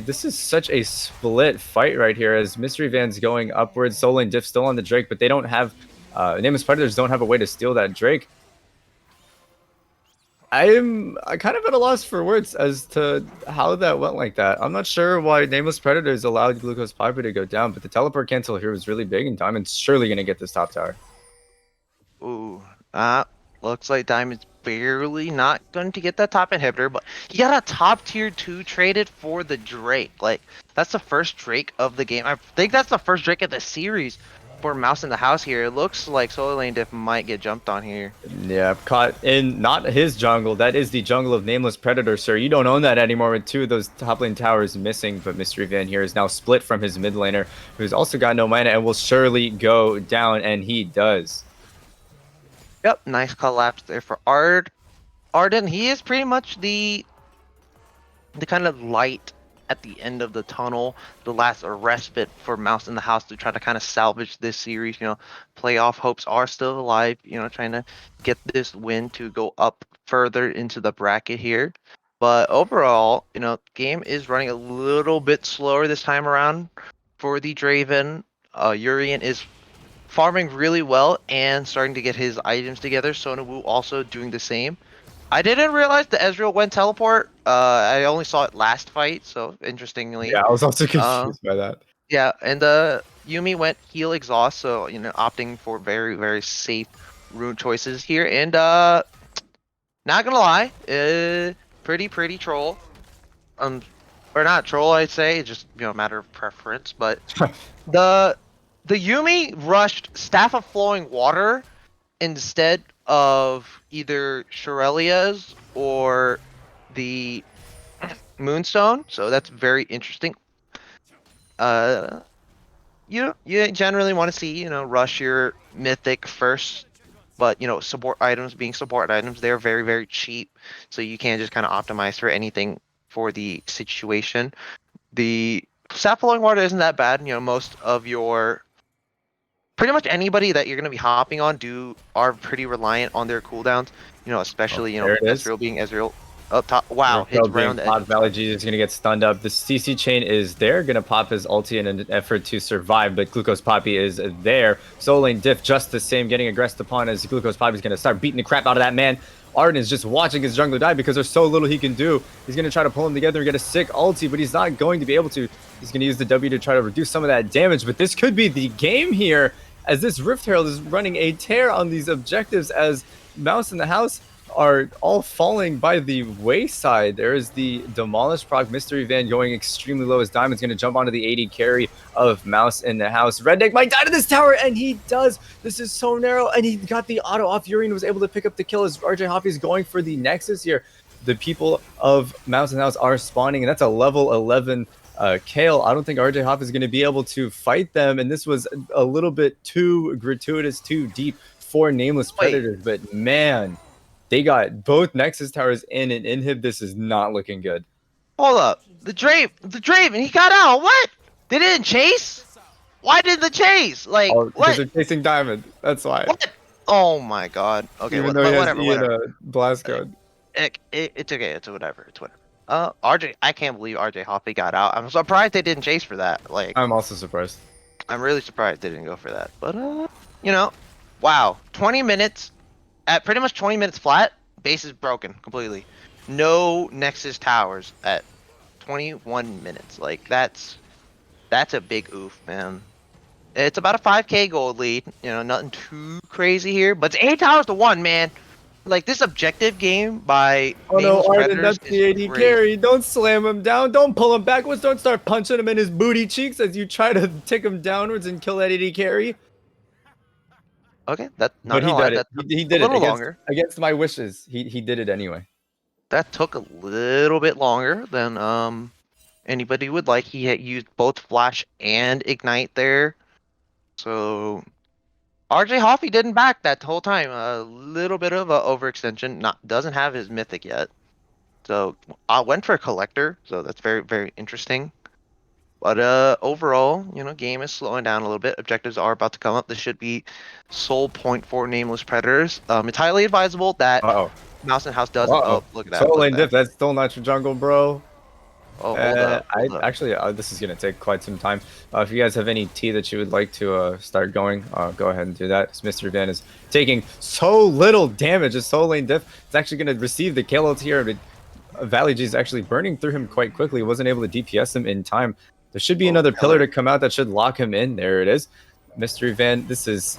this is such a split fight right here, as Mystery Van's going upwards. Soul and Diff still on the Drake, but they don't have, Nameless Predators don't have a way to steal that Drake. I'm kind of at a loss for words as to how that went like that. I'm not sure why Nameless Predators allowed Glucose Poppy to go down, but the teleport cancel here was really big, and Diamond's surely going to get this top tower. Ooh, looks like Diamond's barely not going to get that top inhibitor, but he got a top tier 2 traded for the Drake. Like, that's the first Drake of the game. I think that's the first Drake of the series for Mouse in the House here. It looks like Solar Lane Diff might get jumped on here. Yeah, caught in not his jungle. That is the jungle of Nameless Predator, sir. You don't own that anymore with two of those top lane towers missing, but Mystery Van here is now split from his mid laner, who's also got no mana and will surely go down, and he does. Yep, nice collapse there for Arden. He is pretty much the kind of light at the end of the tunnel, the last respite for Mouse in the House to try to kind of salvage this series. You know, playoff hopes are still alive, you know, trying to get this win to go up further into the bracket here. But overall, you know, game is running a little bit slower this time around for the Draven. Urian is farming really well and starting to get his items together. Sonawu also doing the same. I didn't realize the Ezreal went teleport. I only saw it last fight, so interestingly. Yeah, I was also confused by that. Yeah, and Yuumi went heal exhaust, so you know, opting for very safe rune choices here. And not gonna lie, pretty troll. Or not troll, I'd say. It's just, you know, a matter of preference. But the Yuumi rushed Staff of Flowing Water instead of either Shurelia's or the Moonstone, so that's very interesting. You generally want to see, you know, rush your mythic first, but you know, support items being support items, they're very cheap, so you can't just kind of optimize for anything for the situation. The Staff Flowing Water isn't that bad. You know, most of your pretty much anybody that you're going to be hopping on are pretty reliant on their cooldowns, you know, especially, you know, Ezreal being Ezreal up top. Wow, hits right on the edge. Valley GG is going to get stunned up. The CC chain is there, going to pop his ulti in an effort to survive, but Glucose Poppy is there. Soul Lane Diff just the same, getting aggressed upon as Glucose Poppy is going to start beating the crap out of that man. Arden is just watching his jungler die because there's so little he can do. He's going to try to pull him together and get a sick ulti, but he's not going to be able to. He's going to use the W to try to reduce some of that damage, but this could be the game here, as this Rift Herald is running a tear on these objectives, as Mouse in the House are all falling by the wayside. There is the Demolish proc. Mystery Van going extremely low as Diamond's going to jump onto the 80 carry of Mouse in the House. Redneck might die to this tower, and he does. This is so narrow, and he got the auto off. Urian was able to pick up the kill as RJ Hoppy is going for the Nexus here. The people of Mouse in the House are spawning, and that's a level 11 Kale. I don't think RJ Hop is going to be able to fight them, and this was a little bit too gratuitous, too deep for Nameless Predators. But man, they got both Nexus towers in and inhib. This is not looking good. Hold up, the Draven, he got out. What? They didn't chase? Why did the chase? Like, because they're chasing Diamond. That's why. What? Oh my god. Okay, even though he has whatever. Blast code. It's okay. It's whatever. It's whatever. RJ, I can't believe RJ Hoppy got out. I'm surprised they didn't chase for that. Like, I'm also surprised. I'm really surprised they didn't go for that. But you know, Wow, 20 minutes at pretty much 20 minutes flat. Base is broken completely. No Nexus towers at 21 minutes. Like that's a big oof, man. It's about a 5K gold lead. You know, nothing too crazy here, but it's 8 towers to 1, man. Like this objective game by Oh no, Nameless Arden, Predators that's is the AD crazy. carry. Don't slam him down. Don't pull him backwards. Don't start punching him in his booty cheeks as you try to tick him downwards and kill that AD carry. Okay, that not But he gonna lie, did it. that took He a did it little longer. against my wishes. He did it anyway. That took a little bit longer than anybody would like. He had used both flash and ignite there. So RJ Hoffy didn't back that whole time. A little bit of a overextension. Not doesn't have his mythic yet. So I went for a collector. So that's very very interesting. But overall, you know, game is slowing down a little bit. Objectives are about to come up. This should be sole point for Nameless Predators. It's highly advisable that Uh-oh. Mouse and House does. Uh-oh. Oh, look at that! Solo Look lane at that! diff, that's still not your jungle, bro. Oh, hold up, I hold up. actually, this is gonna take quite some time. If you guys have any tea that you would like to start going, go ahead and do that. As Mr. Van is taking so little damage. His solo lane diff is actually gonna receive the KO tier, but Valley G is actually burning through him quite quickly. Wasn't able to DPS him in time. There should be Oh, another pillar to come out that should lock him in. There it is. Mystery Van,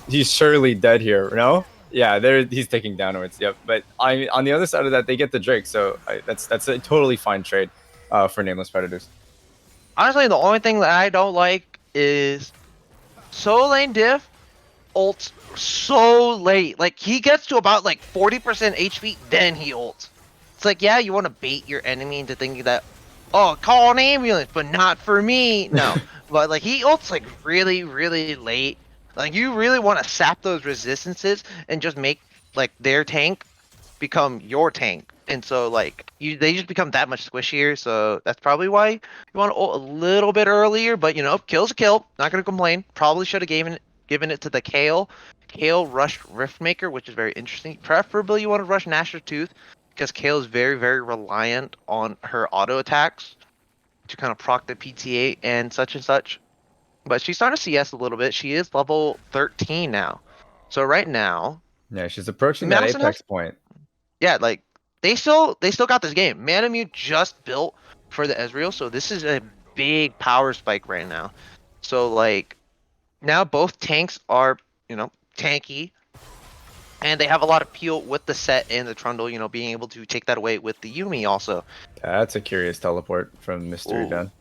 he's surely dead here, no? Yeah, there he's taking downwards. Yep. But on the other side of that, they get the Drake, so that's a totally fine trade for Nameless Predators. Honestly, the only thing that I don't like is solo lane diff ults so late. Like he gets to about like 40% HP, then he ults. It's like, yeah, you want to bait your enemy into thinking that, oh, call an ambulance, but not for me. No, but like he ults like really, really late. Like you really want to sap those resistances and just make like their tank become your tank. And so like they just become that much squishier. So that's probably why you want to ult a little bit earlier. But you know, kill's a kill. Not gonna complain. Probably should have given it to the Kale. Kale rushed Riftmaker, which is very interesting. Preferably you want to rush Gnasher Tooth because Kale is very, very reliant on her auto attacks to kind of proc the PTA and such. But she's starting to CS a little bit. She is level 13 now. So right now, Yeah, she's approaching that Madison apex point. yeah, like they still got this game. Manamute just built for the Ezreal, so this is a big power spike right now. So like now both tanks are, you know, tanky, and they have a lot of peel with the set and the Trundle, you know, being able to take that away with the Yumi also. That's a curious teleport from Mystery Ooh. Van.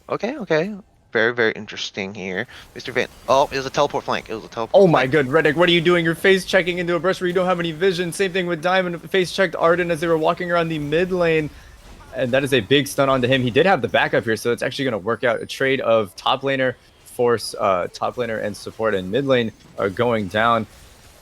Okay. Very, very interesting here. Mr. Van. Oh, it was a teleport flank. It was a teleport Oh my flank. good, Reddick, what are you doing? You're face checking into a brush where you don't have any vision. Same thing with Diamond. Face checked Arden as they were walking around the mid lane. And that is a big stun onto him. He did have the backup here, so it's actually going to work out. A trade of top laner force, top laner and support, and mid lane are going down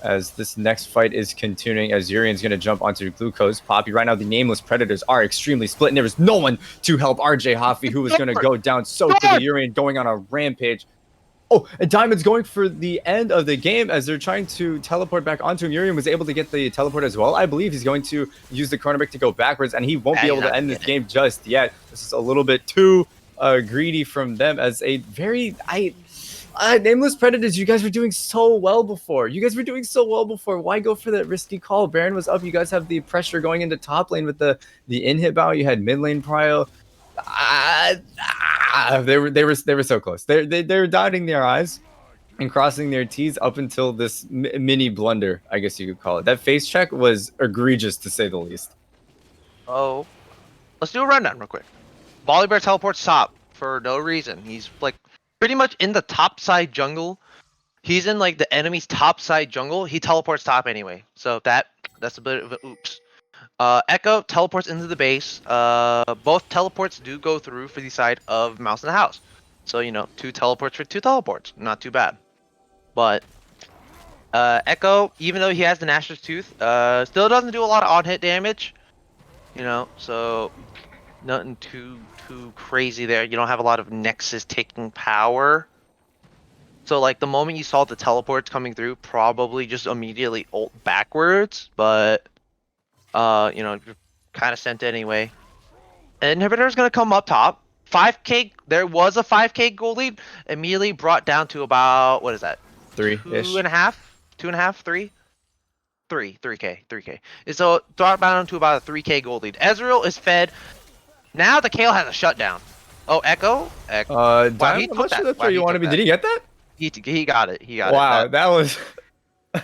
as this next fight is continuing, as Urian's going to jump onto Glucose Poppy. Right now, the Nameless Predators are extremely split, and there is no one to help RJ Hoffy, who is going to go down so to the Urian, going on a rampage. Oh, and Diamond's going for the end of the game as they're trying to teleport back onto him. Urian was able to get the teleport as well. I believe he's going to use the chronobrick to go backwards, and he won't be able to end this game just yet. This is a little bit too greedy from them as a very... Nameless Predators, you guys were doing so well before. Why go for that risky call? Baron was up. You guys have the pressure going into top lane with the in-hit bow. You had mid lane prio. They were so close. They were dotting their I's and crossing their T's up until this mini blunder, I guess you could call it. That face check was egregious, to say the least. Oh, let's do a rundown real quick. Volibear teleports top for no reason. He's like pretty much in the top side jungle. He's in like the enemy's top side jungle. He teleports top anyway. So that's a bit of an oops. Echo teleports into the base. Both teleports do go through for the side of Mouse in the House. So, you know, 2 teleports for 2 teleports. Not too bad. But Echo, even though he has the Gnasher's Tooth, still doesn't do a lot of on-hit damage. You know, so nothing too crazy there. You don't have a lot of Nexus taking power. So like the moment you saw the teleports coming through, probably just immediately ult backwards, but you know, you're kind of sent anyway. Inhibitor is gonna come up top. 5k, there was a 5k gold lead, immediately brought down to about, what is that? Three-ish. 2.5? 2.5, 3, 3K, 3K. So drop down to about a 3K gold lead. Ezreal is fed. Now the Kale has a shutdown. Oh, Echo. Wow, he Diamond, I'm took not sure that. that's Wow, where you he want to took be. that. Did he get that? He got it. He got it. Wow, That that was.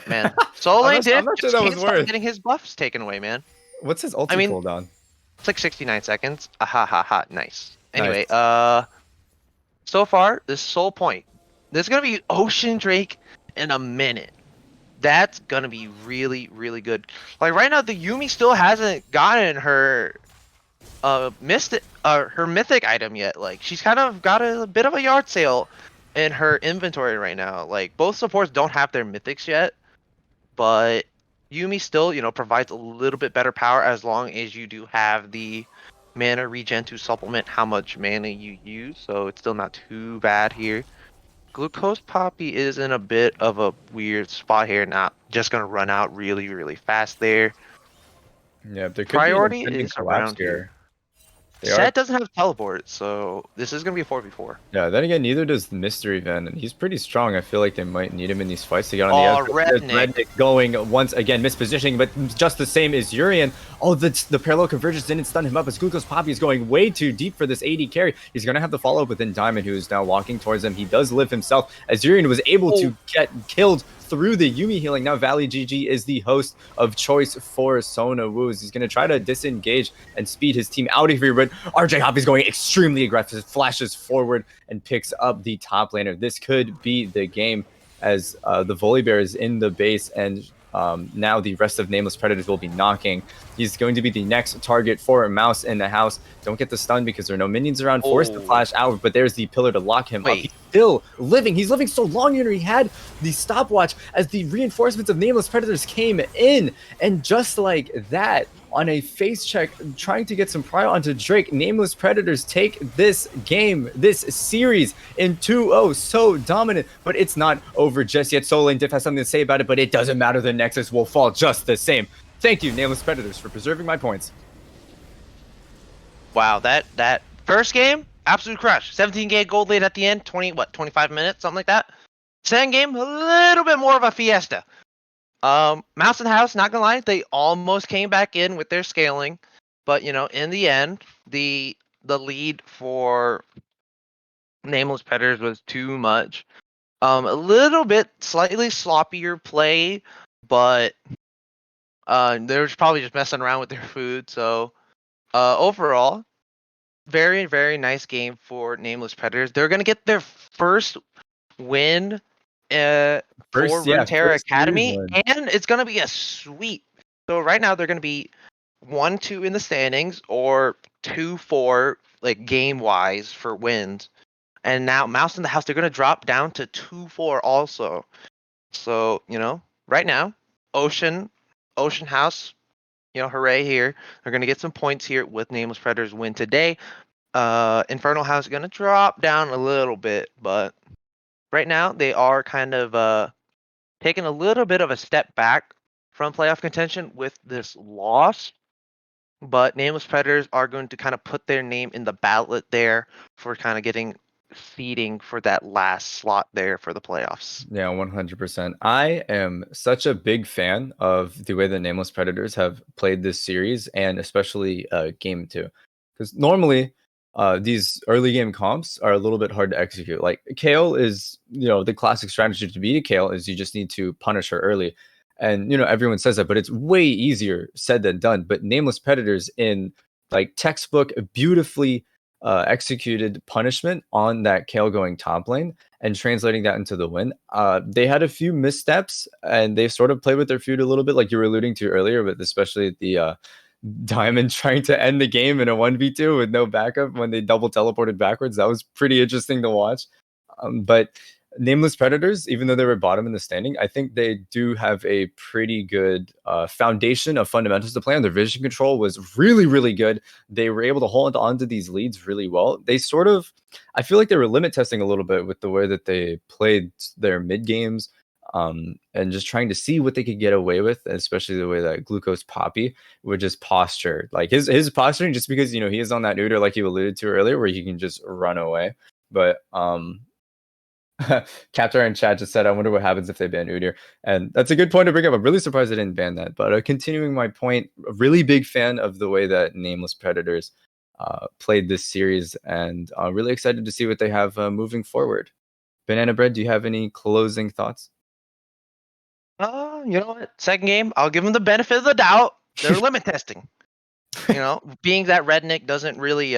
man. Solo I'm Lane not, I'm Div not sure just that can't was stop worth. getting his buffs taken away, man. What's his I ulti mean, cooldown? it's like 69 seconds. Ah, ha ha ha. Nice. Anyway, Nice. so far this Soul Point. There's gonna be Ocean Drake in a minute. That's gonna be really, really good. Like right now, the Yumi still hasn't gotten her her mythic item yet. Like she's kind of got a bit of a yard sale in her inventory right now. Like both supports don't have their mythics yet, but Yumi still, provides a little bit better power as long as you do have the mana regen to supplement how much mana you use. So it's still not too bad here. Glucose Poppy is in a bit of a weird spot here. Not just gonna run out really, really fast there. Yeah, there could be an Priority impending is collapse around here. here. They are. Set doesn't have teleport, so this is gonna be a 4v4. Yeah, then again, neither does Mystery Van, and he's pretty strong. I feel like they might need him in these fights to get on the Oh, outside. There's Rednick. Rednick going once again, mispositioning, but just the same as Urian. Oh, the parallel convergence didn't stun him up as Glucose Poppy is going way too deep for this AD carry. He's going to have to follow up within Diamond, who is now walking towards him. He does live himself, as Urian was able to get killed through the Yumi healing. Now Valley GG is the host of choice for Sona Woos. He's going to try to disengage and speed his team out of here, but RJ Hoppy's going extremely aggressive, flashes forward and picks up the top laner. This could be the game as the Volibear is in the base, and now the rest of Nameless Predators will be knocking. He's going to be the next target for a Mouse in the house. Don't get the stun because there are no minions around. Forced to flash out, but there's the pillar to lock him up. He's still living. He's living so long here. He had the stopwatch as the reinforcements of Nameless Predators came in. And just like that, on a face check, trying to get some prio onto Drake, Nameless Predators take this game, this series in 2-0. So dominant, but it's not over just yet. Soul Lane Diff has something to say about it, but it doesn't matter. The Nexus will fall just the same. Thank you, Nameless Predators, for preserving my points. Wow, that first game, absolute crush. 17K gold lead at the end, 25 minutes, something like that. Second game, a little bit more of a fiesta. Mouse in the house, not gonna lie, they almost came back in with their scaling, but in the end, the lead for Nameless Predators was too much. A little bit slightly sloppier play, but they were probably just messing around with their food. So overall, very, very nice game for Nameless Predators. They're gonna get their first win for Runeterra First series Academy, win. and it's gonna be a sweep. So right now they're gonna be 1-2 in the standings, or 2-4 like game wise for wins. And now Mouse in the House, they're gonna drop down to 2-4 also. So right now, Ocean House, hooray here. They're gonna get some points here with Nameless Predators win today. Infernal House is gonna drop down a little bit, but right now they are kind of taking a little bit of a step back from playoff contention with this loss. But Nameless Predators are going to kind of put their name in the ballot there for kind of getting seeding for that last slot there for the playoffs. Yeah, 100%. I am such a big fan of the way the Nameless Predators have played this series, and especially game two. Because normally, these early game comps are a little bit hard to execute. Like, Kale is, the classic strategy to beat a Kale is you just need to punish her early. And, everyone says that, but it's way easier said than done. But Nameless Predators in, like, textbook, beautifully executed punishment on that Kale going top lane and translating that into the win. They had a few missteps and they sort of played with their feud a little bit, like you were alluding to earlier, but especially the Diamond trying to end the game in a 1v2 with no backup when they double teleported backwards. That was pretty interesting to watch. But Nameless Predators, even though they were bottom in the standing, I think they do have a pretty good foundation of fundamentals to play on. Their vision control was really, really good. They were able to hold on to these leads really well. They sort of, I feel like they were limit testing a little bit with the way that they played their mid games, and just trying to see what they could get away with, especially the way that Glucose Poppy would just posture. Like his posturing, just because, he is on that neuter, like you alluded to earlier, where he can just run away. But Captor in chat just said, I wonder what happens if they ban Udyr. And that's a good point to bring up. I'm really surprised they didn't ban that. But continuing my point, a really big fan of the way that Nameless Predators played this series, and really excited to see what they have moving forward. Banana Bread, do you have any closing thoughts? You know what? Second game, I'll give them the benefit of the doubt. They're limit testing. You know, being that Rednick doesn't really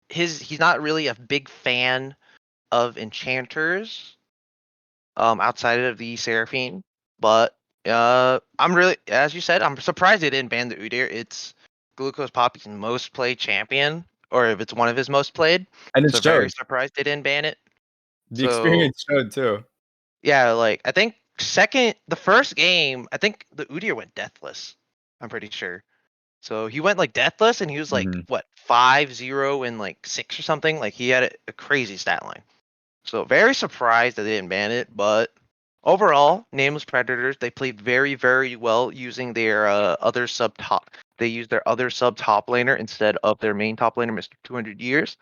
he's not really a big fan of enchanters outside of the Seraphine. But I'm really, as you said, I'm surprised they didn't ban the Udyr. It's Glucose Poppy's most played champion, or if it's one of his most played. And it So very showed. surprised they didn't ban it. The So experience showed too. yeah, like I think the first game, I think the Udyr went deathless. I'm pretty sure. So he went like deathless, and he was like Mhm. what 5-0 and like 6 or something. Like he had a crazy stat line. So very surprised that they didn't ban it, but overall, Nameless Predators, they played very, very well using their other sub top. They used their other sub top laner instead of their main top laner, Mr. 200 Years.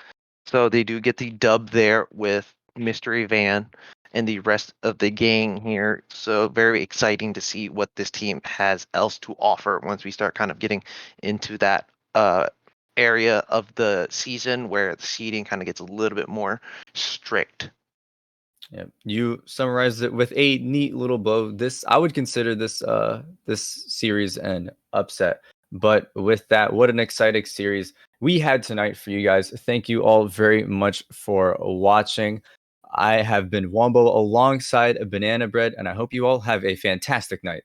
So they do get the dub there with Mystery Van and the rest of the gang here. So very exciting to see what this team has else to offer once we start kind of getting into that area of the season where the seeding kind of gets a little bit more strict. Yeah, you summarized it with a neat little bow. I would consider this series an upset. But with that, what an exciting series we had tonight for you guys. Thank you all very much for watching. I have been Wombo alongside Banana Bread, and I hope you all have a fantastic night.